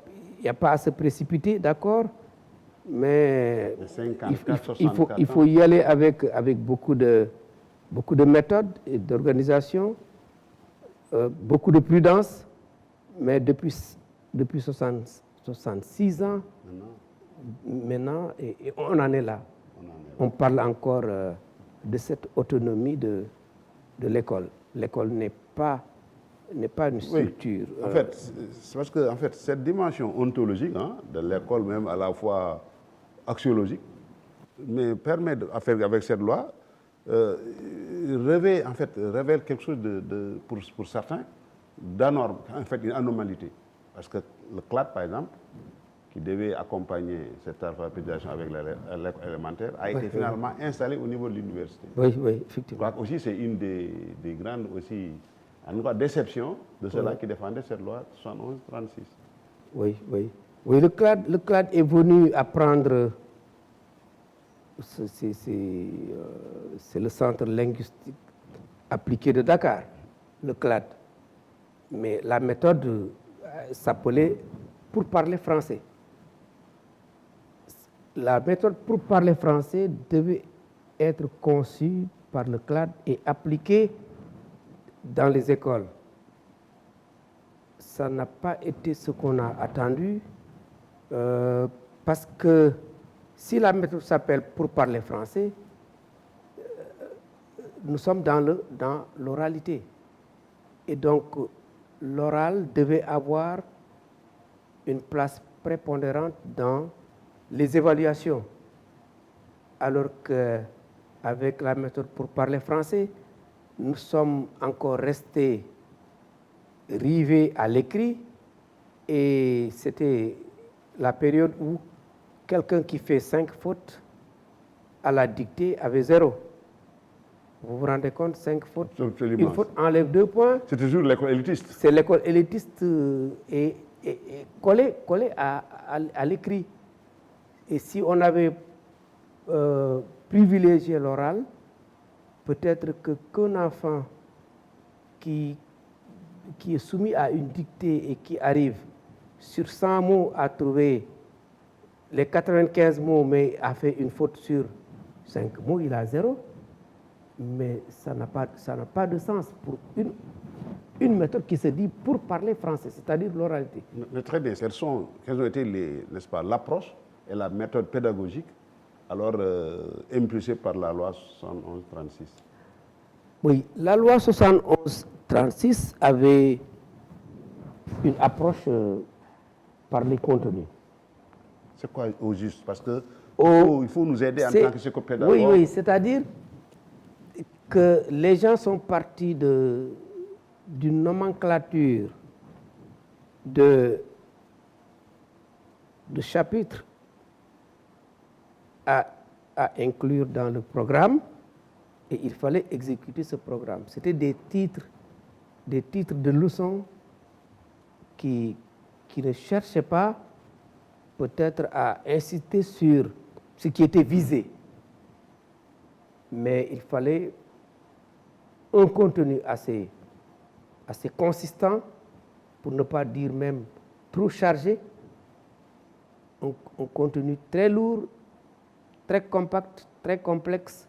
pas à se précipiter, d'accord, mais 54, il faut y aller avec beaucoup de méthodes et d'organisation, beaucoup de prudence, mais depuis 66 ans, maintenant et on en est là. On parle encore de cette autonomie de l'école. L'école n'est pas une structure. Oui. En fait, c'est parce que cette dimension ontologique de l'école, même à la fois axiologique, mais permet, avec cette loi, révèle quelque chose pour certains d'anorme, en fait une anomalité. Parce que le CLAD, par exemple, qui devait accompagner cette alphabétisation avec l'école élémentaire, a été finalement installé au niveau de l'université. Oui, effectivement. Je crois aussi c'est une des grandes déceptions de ceux-là qui défendaient cette loi 71-36. Oui, le CLAD est venu apprendre, c'est le centre linguistique appliqué de Dakar, le CLAD. Mais la méthode s'appelait pour parler français. La méthode pour parler français devait être conçue par le CLAD et appliquée dans les écoles. Ça n'a pas été ce qu'on a attendu parce que si la méthode s'appelle pour parler français, nous sommes dans l'oralité. Et donc, l'oral devait avoir une place prépondérante dans les évaluations. Alors qu'avec la méthode pour parler français, nous sommes encore restés rivés à l'écrit et c'était la période où quelqu'un qui fait 5 fautes à la dictée avait 0. Vous vous rendez compte, 5 fautes, une faute enlève 2 points. C'est toujours l'école élitiste. C'est l'école élitiste et collée à l'écrit. Et si on avait privilégié l'oral, peut-être qu'un enfant qui est soumis à une dictée et qui arrive sur 100 mots à trouver les 95 mots, mais a fait une faute sur 5 mots, il a 0. Mais ça n'a pas de sens pour une méthode qui se dit pour parler français, c'est-à-dire l'oralité. Mais très bien, quelles ont été, n'est-ce pas, l'approche et la méthode pédagogique alors impulsée par la loi 71-36? Oui, la loi 71-36 avait une approche par les contenus. C'est quoi au juste? Parce que il faut nous aider en tant que psychopédagogue. Oui, oui, c'est-à-dire que les gens sont partis d'une nomenclature de chapitres à inclure dans le programme, et il fallait exécuter ce programme. C'était des titres de leçons qui ne cherchaient pas peut-être à insister sur ce qui était visé, mais il fallait un contenu assez consistant, pour ne pas dire même trop chargé, un contenu très lourd, très compact, très complexe,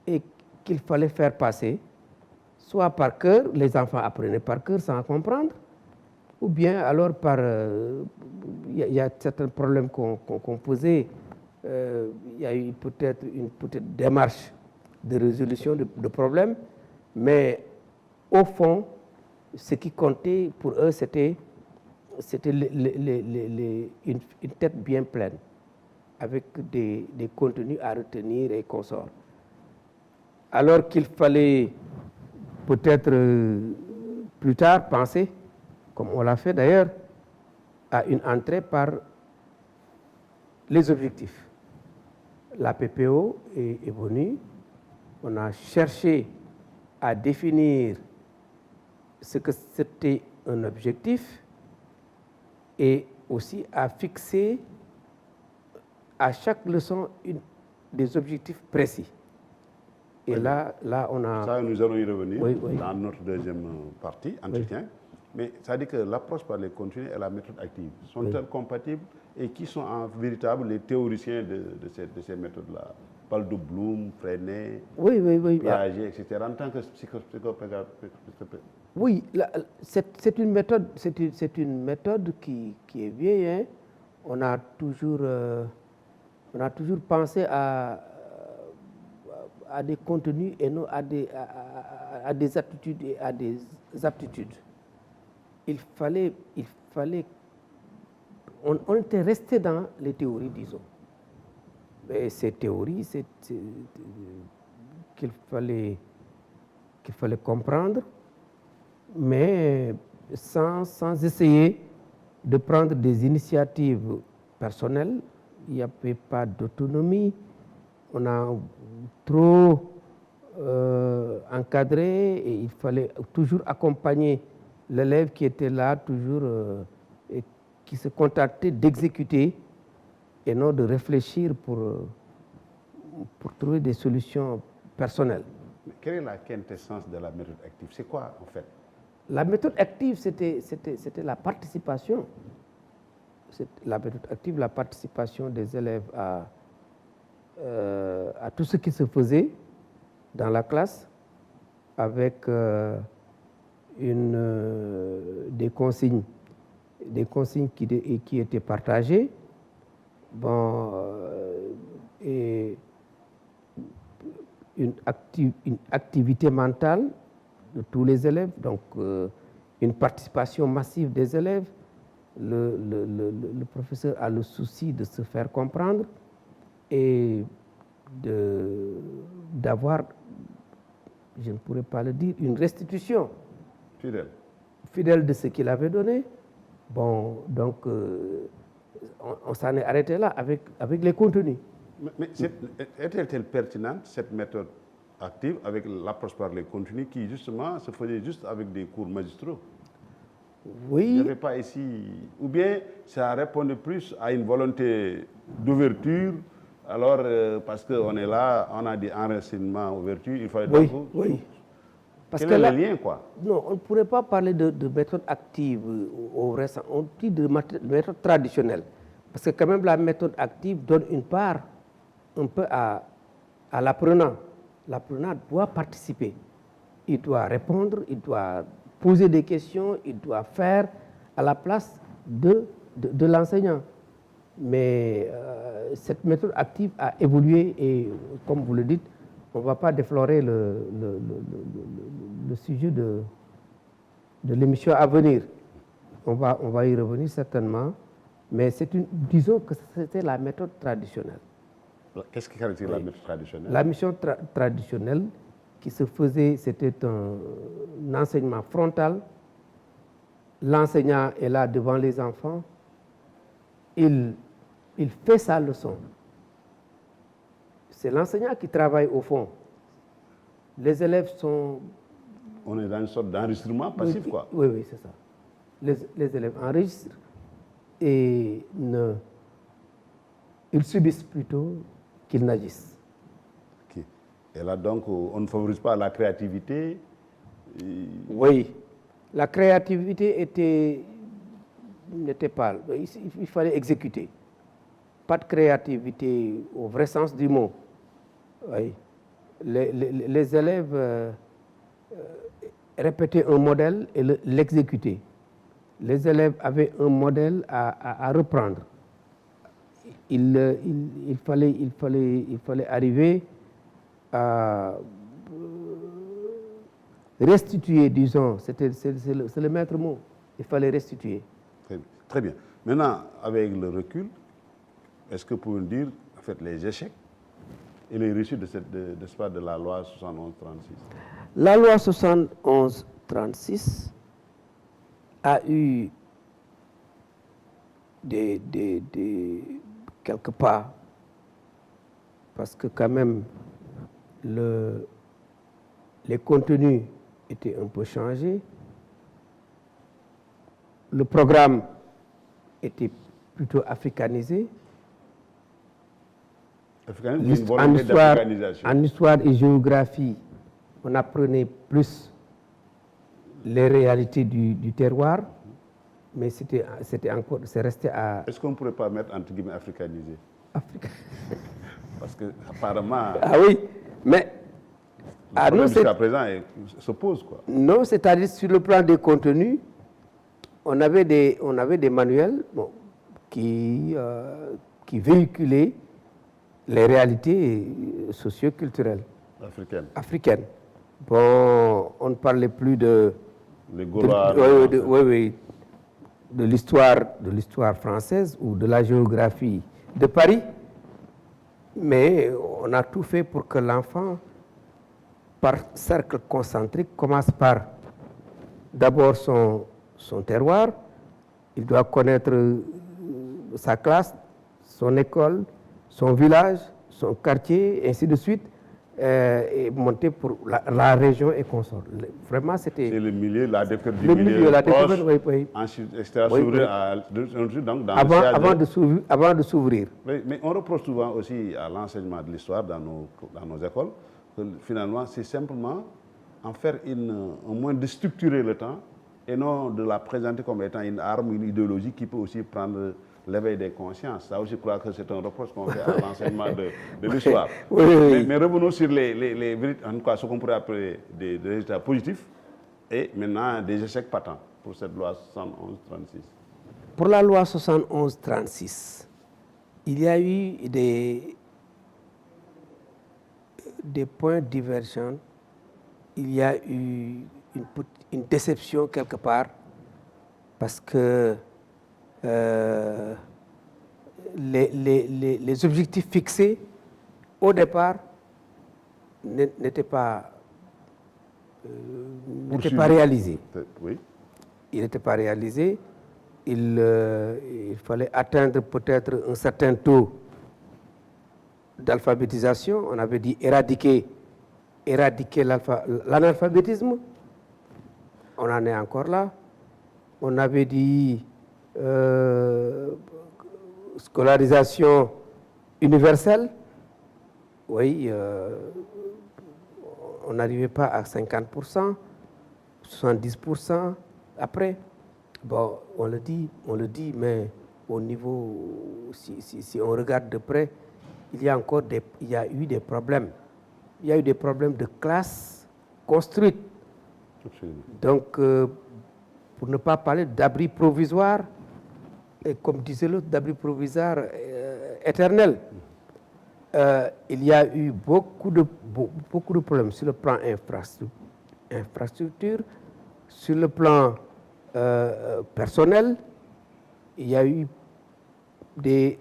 et qu'il fallait faire passer, soit par cœur, les enfants apprenaient par cœur sans comprendre, ou bien alors par... Il y a certains problèmes qu'on posait, il y a eu peut-être une démarche de résolution de problèmes, mais au fond, ce qui comptait pour eux, c'était une tête bien pleine, avec des contenus à retenir et consorts. Alors qu'il fallait peut-être plus tard penser, comme on l'a fait d'ailleurs, à une entrée par les objectifs. La PPO est venue, on a cherché à définir ce que c'était un objectif et aussi à fixer à chaque leçon des objectifs précis. Et oui. là, on a... Ça, nous allons y revenir oui. dans notre deuxième partie, entretien. Oui. Mais ça dit que l'approche par les contenus et la méthode active sont-elles compatibles, et qui sont en véritable les théoriciens de ces méthodes-là? On parle de Bloom, Freinet, Piaget, etc. En tant que psychopédagogue. Oui, c'est une méthode qui est vieille. Hein. On a toujours pensé à des contenus et non à des attitudes et à des aptitudes. On était resté dans les théories, disons. Et ces théories, qu'il fallait comprendre, mais sans essayer de prendre des initiatives personnelles. Il n'y avait pas d'autonomie. On a trop encadré, et il fallait toujours accompagner l'élève qui était là, toujours, et qui se contentait d'exécuter et non de réfléchir pour trouver des solutions personnelles. Mais quelle est la quintessence de la méthode active? C'est quoi en fait? La méthode active, c'était la participation. La méthode active, la participation des élèves à tout ce qui se faisait dans la classe, avec des consignes qui étaient partagées, et une activité mentale de tous les élèves, donc une participation massive des élèves. Le professeur a le souci de se faire comprendre et d'avoir, je ne pourrais pas le dire, une restitution fidèle de ce qu'il avait donné. Bon, donc on s'en est arrêté là avec les contenus. Mais est-elle pertinente, cette méthode active, avec l'approche par les contenus, qui justement se faisait juste avec des cours magistraux? Oui. Il n'y avait pas ici... Ou bien ça répondait plus à une volonté d'ouverture, alors parce qu'on est là, on a des enracinements, ouverture, il fallait... Oui. Parce quel est le lien, quoi? Non, on ne pourrait pas parler de méthode active au récent. On dit de méthode traditionnelle. Parce que quand même la méthode active donne une part un peu à l'apprenant. L'apprenant doit participer. Il doit répondre, il doit poser des questions, il doit faire à la place de l'enseignant. Mais cette méthode active a évolué et, comme vous le dites, on ne va pas déflorer le sujet de l'émission à venir. On va y revenir certainement, mais disons que c'était la méthode traditionnelle. Qu'est-ce qui caractérise la méthode traditionnelle? La mission traditionnelle qui se faisait, c'était un enseignement frontal. L'enseignant est là devant les enfants. Il fait sa leçon. C'est l'enseignant qui travaille au fond. Les élèves sont... On est dans une sorte d'enregistrement passif, quoi. Oui, c'est ça. Les élèves enregistrent et ils subissent plutôt qu'ils n'agissent. Okay. Et là, donc, on ne favorise pas la créativité? Oui. La créativité n'était pas... Il fallait exécuter. Pas de créativité au vrai sens du mot. Oui. Les élèves répétaient un modèle et l'exécutaient. Les élèves avaient un modèle à reprendre. Il fallait arriver à restituer, disons, c'est le maître mot. Il fallait restituer. Très bien. Maintenant, avec le recul, est-ce que vous pouvez nous dire, en fait, les échecs et les réussites de la loi 71-36? La loi 71-36 a eu quelque part, parce que quand même, les contenus étaient un peu changés. Le programme était plutôt africanisé. En histoire et géographie, on apprenait plus les réalités du terroir, mais c'est resté à... Est-ce qu'on ne pourrait pas mettre entre guillemets africanisé? Parce que apparemment... Ah oui, mais... Le problème jusqu'à présent se pose, quoi. Non, c'est-à-dire sur le plan des contenus, on avait des manuels qui véhiculaient les réalités socio-culturelles africaines. Bon, on ne parlait plus de l'histoire française ou de la géographie de Paris, mais on a tout fait pour que l'enfant, par cercle concentrique, commence par d'abord son terroir. Il doit connaître sa classe, son école, son village, son quartier, ainsi de suite, et monter pour la région et consort. Vraiment, c'était... C'est le milieu, la découverte du milieu proche, oui. Ensuite, avant de s'ouvrir. Mais on reproche souvent aussi à l'enseignement de l'histoire dans nos écoles que finalement, c'est simplement en faire un moyen de structurer le temps et non de la présenter comme étant une arme, une idéologie qui peut aussi prendre l'éveil des consciences. Ça aussi, je crois que c'est un reproche qu'on fait à l'enseignement de l'histoire. Oui. Mais revenons sur ce qu'on pourrait appeler des résultats positifs et maintenant des échecs patents pour cette loi 71-36. Pour la loi 71-36, il y a eu des points divergents. Il y a eu une déception quelque part parce que les objectifs fixés au départ n'étaient pas réalisés. Oui. Il n'était pas réalisé. Il fallait atteindre peut-être un certain taux d'alphabétisation. On avait dit éradiquer l'analphabétisme. On en est encore là. On avait dit scolarisation universelle. Oui, on n'arrivait pas à 50%, 70% après. Bon, on le dit, mais au niveau, si on regarde de près, il y a eu des problèmes. Il y a eu des problèmes de classes construites. Absolument. Donc, pour ne pas parler d'abri provisoire, et comme disait l'autre, d'abri provisoire éternel. Il y a eu beaucoup de problèmes sur le plan infrastructure, sur le plan personnel. Il y a eu des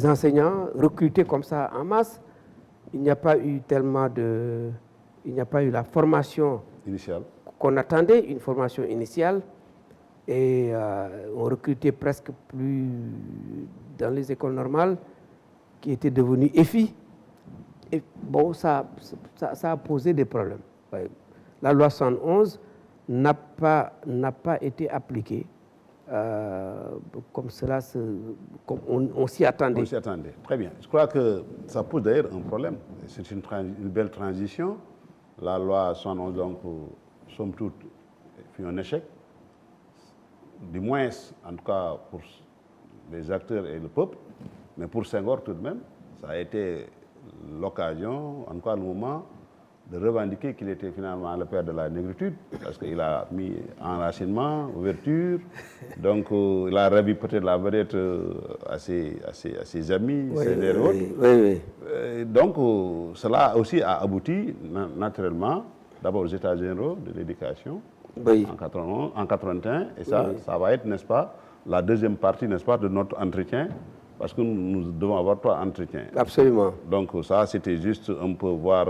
enseignants recrutés comme ça en masse. Il n'y a pas eu la formation initiale qu'on attendait, une formation initiale. Et on recrutait presque plus dans les écoles normales, qui étaient devenues EFI. Et bon, ça a posé des problèmes. La loi 111 n'a pas été appliquée comme cela, comme on s'y attendait. On s'y attendait. Très bien. Je crois que ça pose d'ailleurs un problème. C'est une belle transition. La loi 111, donc, somme toute, fut un échec. Du moins, en tout cas, pour les acteurs et le peuple. Mais pour Senghor, tout de même, ça a été l'occasion, en tout cas le moment, de revendiquer qu'il était finalement le père de la négritude, parce qu'il a mis enracinement, ouverture, donc il a ravi peut-être la vedette à ses amis, oui, ses autres. Oui. Donc cela aussi a abouti naturellement, d'abord aux États généraux de l'éducation, oui. en 81, et ça, oui. Ça va être, n'est-ce pas, la deuxième partie, n'est-ce pas, de notre entretien, parce que nous devons avoir 3 entretiens. Absolument. Donc ça, c'était juste un peu voir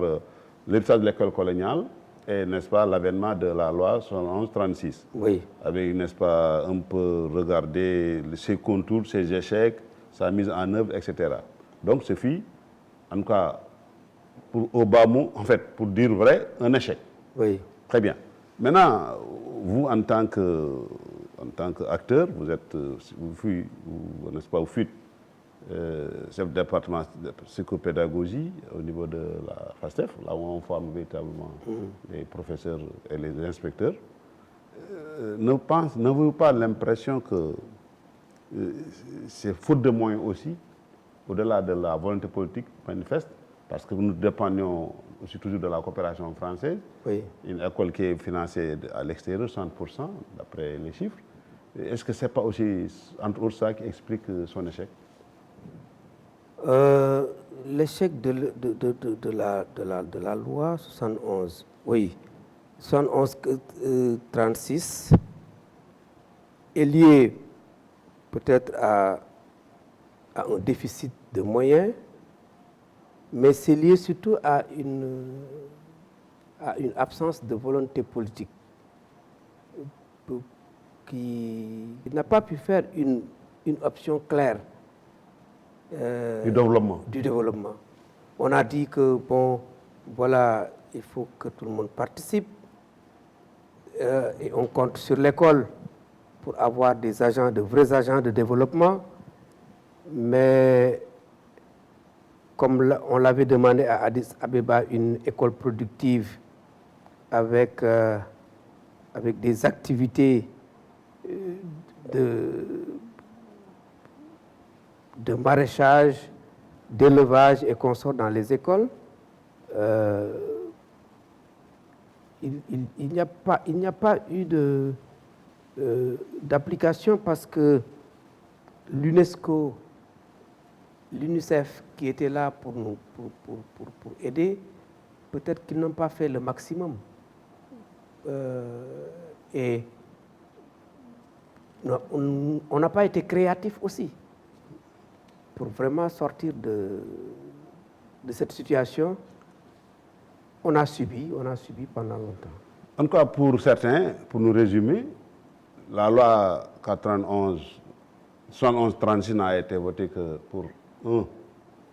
l'héritage de l'école coloniale et, n'est-ce pas, l'avènement de la loi 111-36. Oui. Avec, n'est-ce pas, un peu regarder ses contours, ses échecs, sa mise en œuvre, etc. Donc ce fut, en tout cas, pour Obama, en fait, pour dire vrai, un échec. Oui. Très bien. Maintenant, vous, en tant qu'acteur, vous êtes, n'est-ce pas, vous fûtes chef de département de psychopédagogie au niveau de la FASTEF, là où on forme véritablement les professeurs et les inspecteurs. N'avez-vous pas l'impression que c'est faute de moyens aussi, au-delà de la volonté politique manifeste, parce que nous dépendions aussi toujours de la coopération française, oui. Une école qui est financée à l'extérieur, 100%, d'après les chiffres. Est-ce que ce n'est pas aussi, entre autres, ça qui explique son échec? L'échec de la loi 71, oui, 71-36 est lié peut-être à un déficit de moyens, mais c'est lié surtout à une absence de volonté politique qui n'a pas pu faire une option claire. Du développement. On a dit que, bon, voilà, il faut que tout le monde participe et on compte sur l'école pour avoir des vrais agents de développement, mais comme on l'avait demandé à Addis Abeba, une école productive avec des activités de maraîchage, d'élevage et consorts dans les écoles, il n'y a pas eu d'application parce que l'UNESCO, l'UNICEF qui était là pour nous pour aider, peut-être qu'ils n'ont pas fait le maximum. Et on n'a pas été créatif aussi pour vraiment sortir de cette situation. On a subi pendant longtemps. En tout cas, pour certains, pour nous résumer, la loi 71-36 n'a été votée que pour,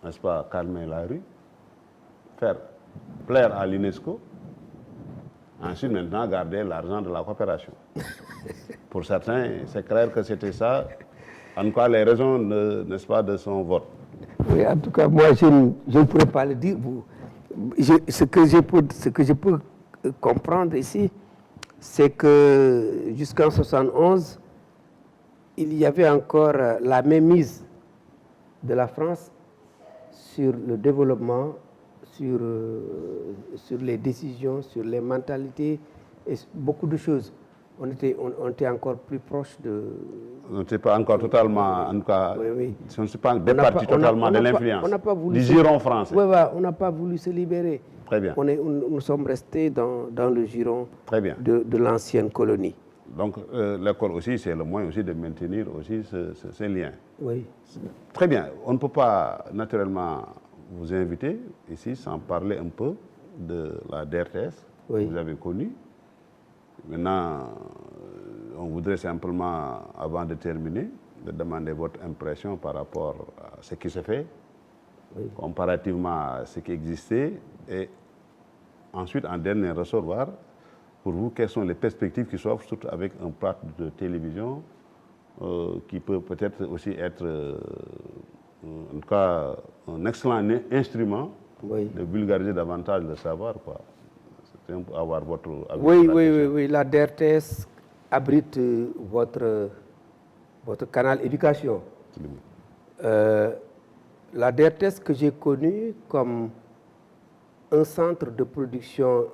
n'est-ce pas, calmer la rue, faire plaire à l'UNESCO, ensuite maintenant garder l'argent de la coopération. Pour certains, c'est clair que c'était ça. En tout cas, les raisons, n'est-ce pas, de son vote. Oui, en tout cas, moi, je ne pourrais pas le dire. Ce que je peux comprendre ici, c'est que jusqu'en 71, il y avait encore la mainmise de la France sur le développement, sur les décisions, sur les mentalités et beaucoup de choses. On était encore plus proche de... On n'était pas encore totalement, en tout cas, oui. on ne s'est pas départi totalement de l'influence du giron français. Oui, on n'a pas voulu se libérer. Très bien. Nous sommes restés dans le giron Très bien. de l'ancienne colonie. Donc l'école aussi, c'est le moyen aussi de maintenir aussi ces liens. Oui. Très bien. On ne peut pas naturellement vous inviter ici sans parler un peu de la DRTS que vous avez connue. Maintenant, on voudrait simplement, avant de terminer, de demander votre impression par rapport à ce qui se fait, comparativement à ce qui existait, et ensuite, en dernier recevoir, pour vous, quelles sont les perspectives qui s'offrent, surtout avec un plateau de télévision qui peut peut-être aussi être, en tout cas, un excellent instrument de vulgariser davantage le savoir, quoi. C'est un peu avoir votre avis. Oui. La DRTS abrite votre canal éducation. La DRTS que j'ai connue comme un centre de production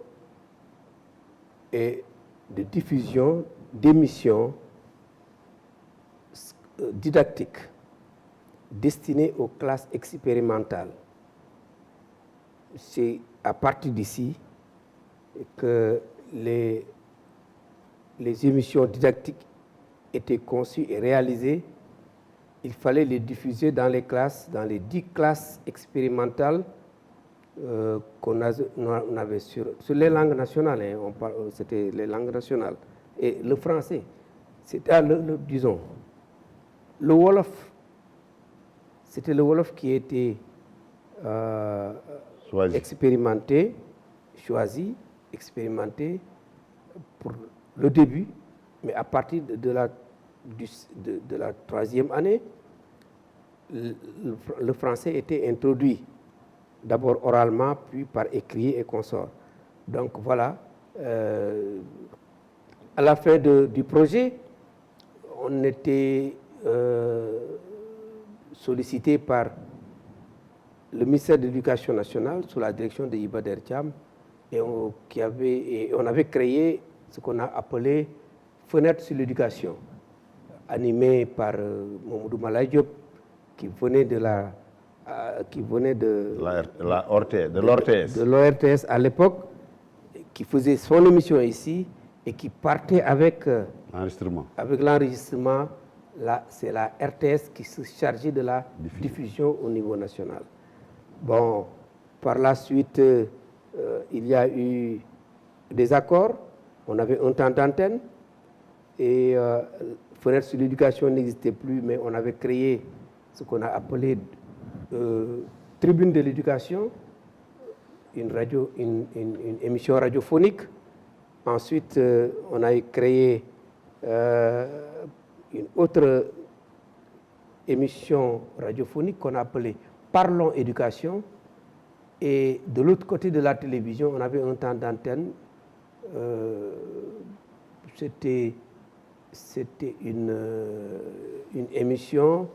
et de diffusion d'émissions didactiques destinées aux classes expérimentales. C'est à partir d'ici que les émissions didactiques étaient conçues et réalisées. Il fallait les diffuser dans les classes, dans les 10 classes expérimentales qu'on avait sur les langues nationales. C'était les langues nationales. Et le français, disons, le Wolof, c'était le Wolof qui était expérimenté, choisi, expérimenté pour le début, mais à partir de la 3e année, le français était introduit, d'abord oralement, puis par écrit et consort. Donc voilà, à la fin du projet, on était sollicité par le ministère de l'Éducation nationale sous la direction de Iba Der Thiam, et on avait créé ce qu'on a appelé Fenêtre sur l'éducation, animé par Mamadou Malaye Diop, qui venait de l'ORTS à l'époque, qui faisait son émission ici et qui partait avec l'enregistrement. C'est la RTS qui se chargeait de la diffusion au niveau national. Bon, par la suite, il y a eu des accords. On avait un temps d'antenne et Fenêtre sur l'éducation n'existait plus, mais on avait créé ce qu'on a appelé Tribune de l'éducation, une émission radiophonique. Ensuite, on a créé une autre émission radiophonique qu'on a appelée Parlons éducation. Et de l'autre côté de la télévision, on avait un temps d'antenne. C'était une émission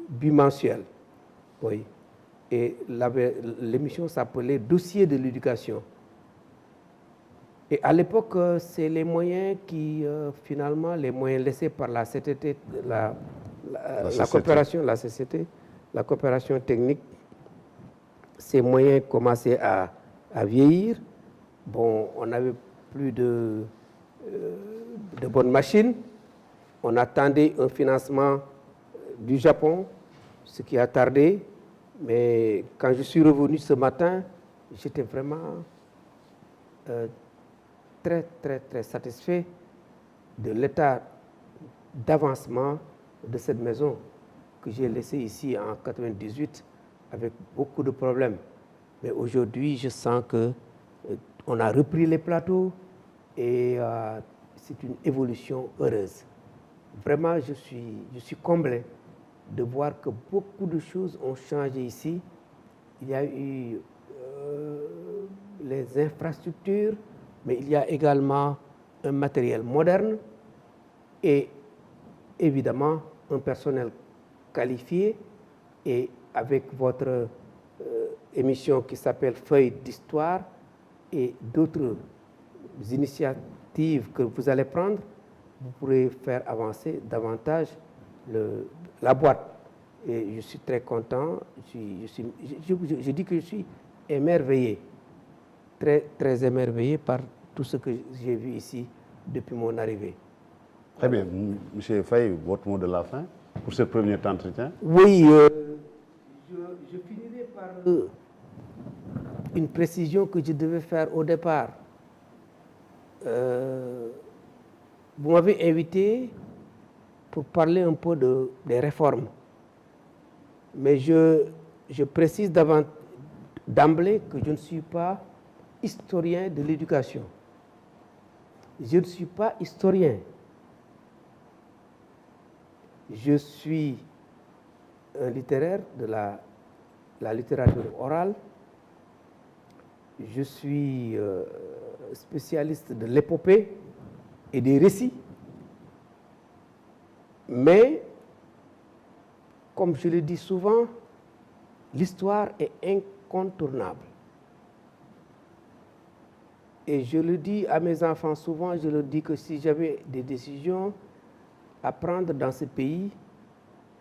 bimensuelle. Oui. Et l'émission s'appelait Dossier de l'éducation. Et à l'époque, c'est les moyens qui, finalement, les moyens laissés par la CTT, la coopération, la CCT, la coopération technique, ces moyens commençaient à vieillir. Bon, on n'avait plus de bonnes machines. On attendait un financement du Japon, ce qui a tardé. Mais quand je suis revenu ce matin, j'étais vraiment très, très, très satisfait de l'état d'avancement de cette maison que j'ai laissée ici en 1998 avec beaucoup de problèmes. Mais aujourd'hui, je sens qu'on a repris les plateaux et c'est une évolution heureuse. Vraiment, je suis comblé de voir que beaucoup de choses ont changé ici. Il y a eu les infrastructures, mais il y a également un matériel moderne et évidemment un personnel qualifié et avec votre émission qui s'appelle Feuille d'Histoire et d'autres initiatives que vous allez prendre, vous pourrez faire avancer davantage la boîte. Et je suis très content, je dis que je suis émerveillé, très, très émerveillé par tout ce que j'ai vu ici depuis mon arrivée. Très bien. M. Faye, votre mot de la fin pour ce premier entretien? Oui, je finirai par une précision que je devais faire au départ. Vous m'avez invité pour parler un peu des réformes. Mais je précise d'emblée que je ne suis pas historien de l'éducation. Je ne suis pas historien. Je suis un littéraire de la littérature orale. Je suis spécialiste de l'épopée et des récits. Mais, comme je le dis souvent, l'histoire est incontournable. Et je le dis à mes enfants souvent, je leur dis que si j'avais des décisions à prendre dans ce pays,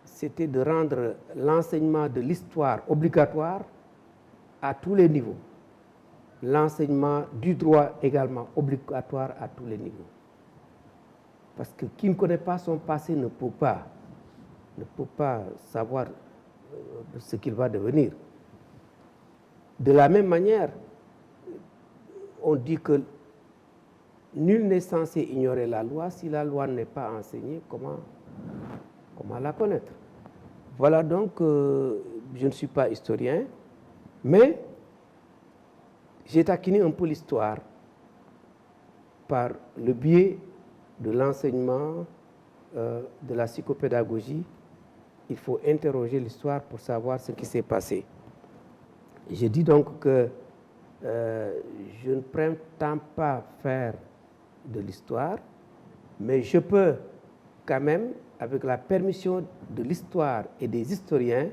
c'était de rendre l'enseignement de l'histoire obligatoire à tous les niveaux. L'enseignement du droit également obligatoire à tous les niveaux. Parce que qui ne connaît pas son passé ne peut pas savoir ce qu'il va devenir. De la même manière, on dit que nul n'est censé ignorer la loi. Si la loi n'est pas enseignée, comment la connaître? Voilà donc, je ne suis pas historien, mais j'ai taquiné un peu l'histoire par le biais de l'enseignement de la psychopédagogie. Il faut interroger l'histoire pour savoir ce qui s'est passé. Je dis donc que je ne prétends pas faire de l'histoire, mais je peux quand même, avec la permission de l'histoire et des historiens,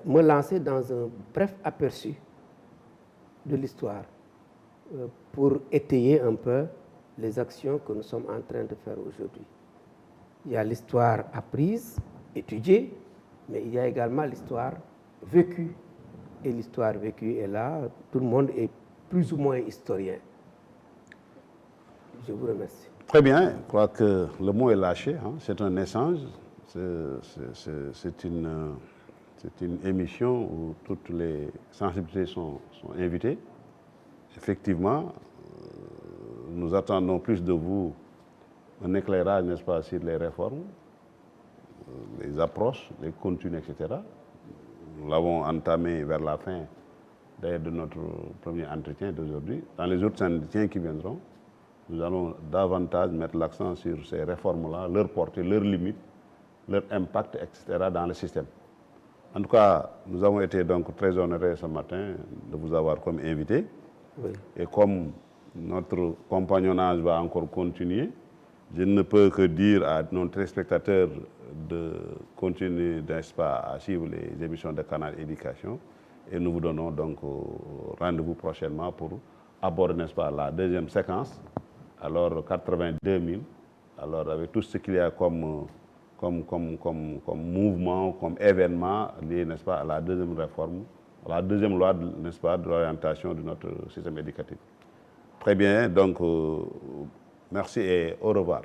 me lancer dans un bref aperçu de l'histoire pour étayer un peu les actions que nous sommes en train de faire aujourd'hui. Il y a l'histoire apprise, étudiée, mais il y a également l'histoire vécue. Et l'histoire vécue est là, tout le monde est plus ou moins historien. Je vous remercie. Très bien, je crois que le mot est lâché, hein. C'est un échange, c'est une émission où toutes les sensibilités sont invitées. Effectivement, nous attendons plus de vous un éclairage, n'est-ce pas, sur les réformes, les approches, les contenus, etc. Nous l'avons entamé vers la fin d'ailleurs de notre premier entretien d'aujourd'hui. Dans les autres entretiens qui viendront, nous allons davantage mettre l'accent sur ces réformes-là, leur portée, leurs limites, leur impact, etc. dans le système. En tout cas, nous avons été donc très honorés ce matin de vous avoir comme invité. Oui. Et comme notre compagnonnage va encore continuer, je ne peux que dire à nos téléspectateurs de continuer, n'est-ce pas, à suivre les émissions de Canal Éducation. Et nous vous donnons donc rendez-vous prochainement pour aborder, n'est-ce pas, la deuxième séquence. Alors 82 000, alors avec tout ce qu'il y a comme mouvement, comme événement lié, n'est-ce pas, à la deuxième réforme, à la deuxième loi, n'est-ce pas, de l'orientation de notre système éducatif. Très bien, donc merci et au revoir.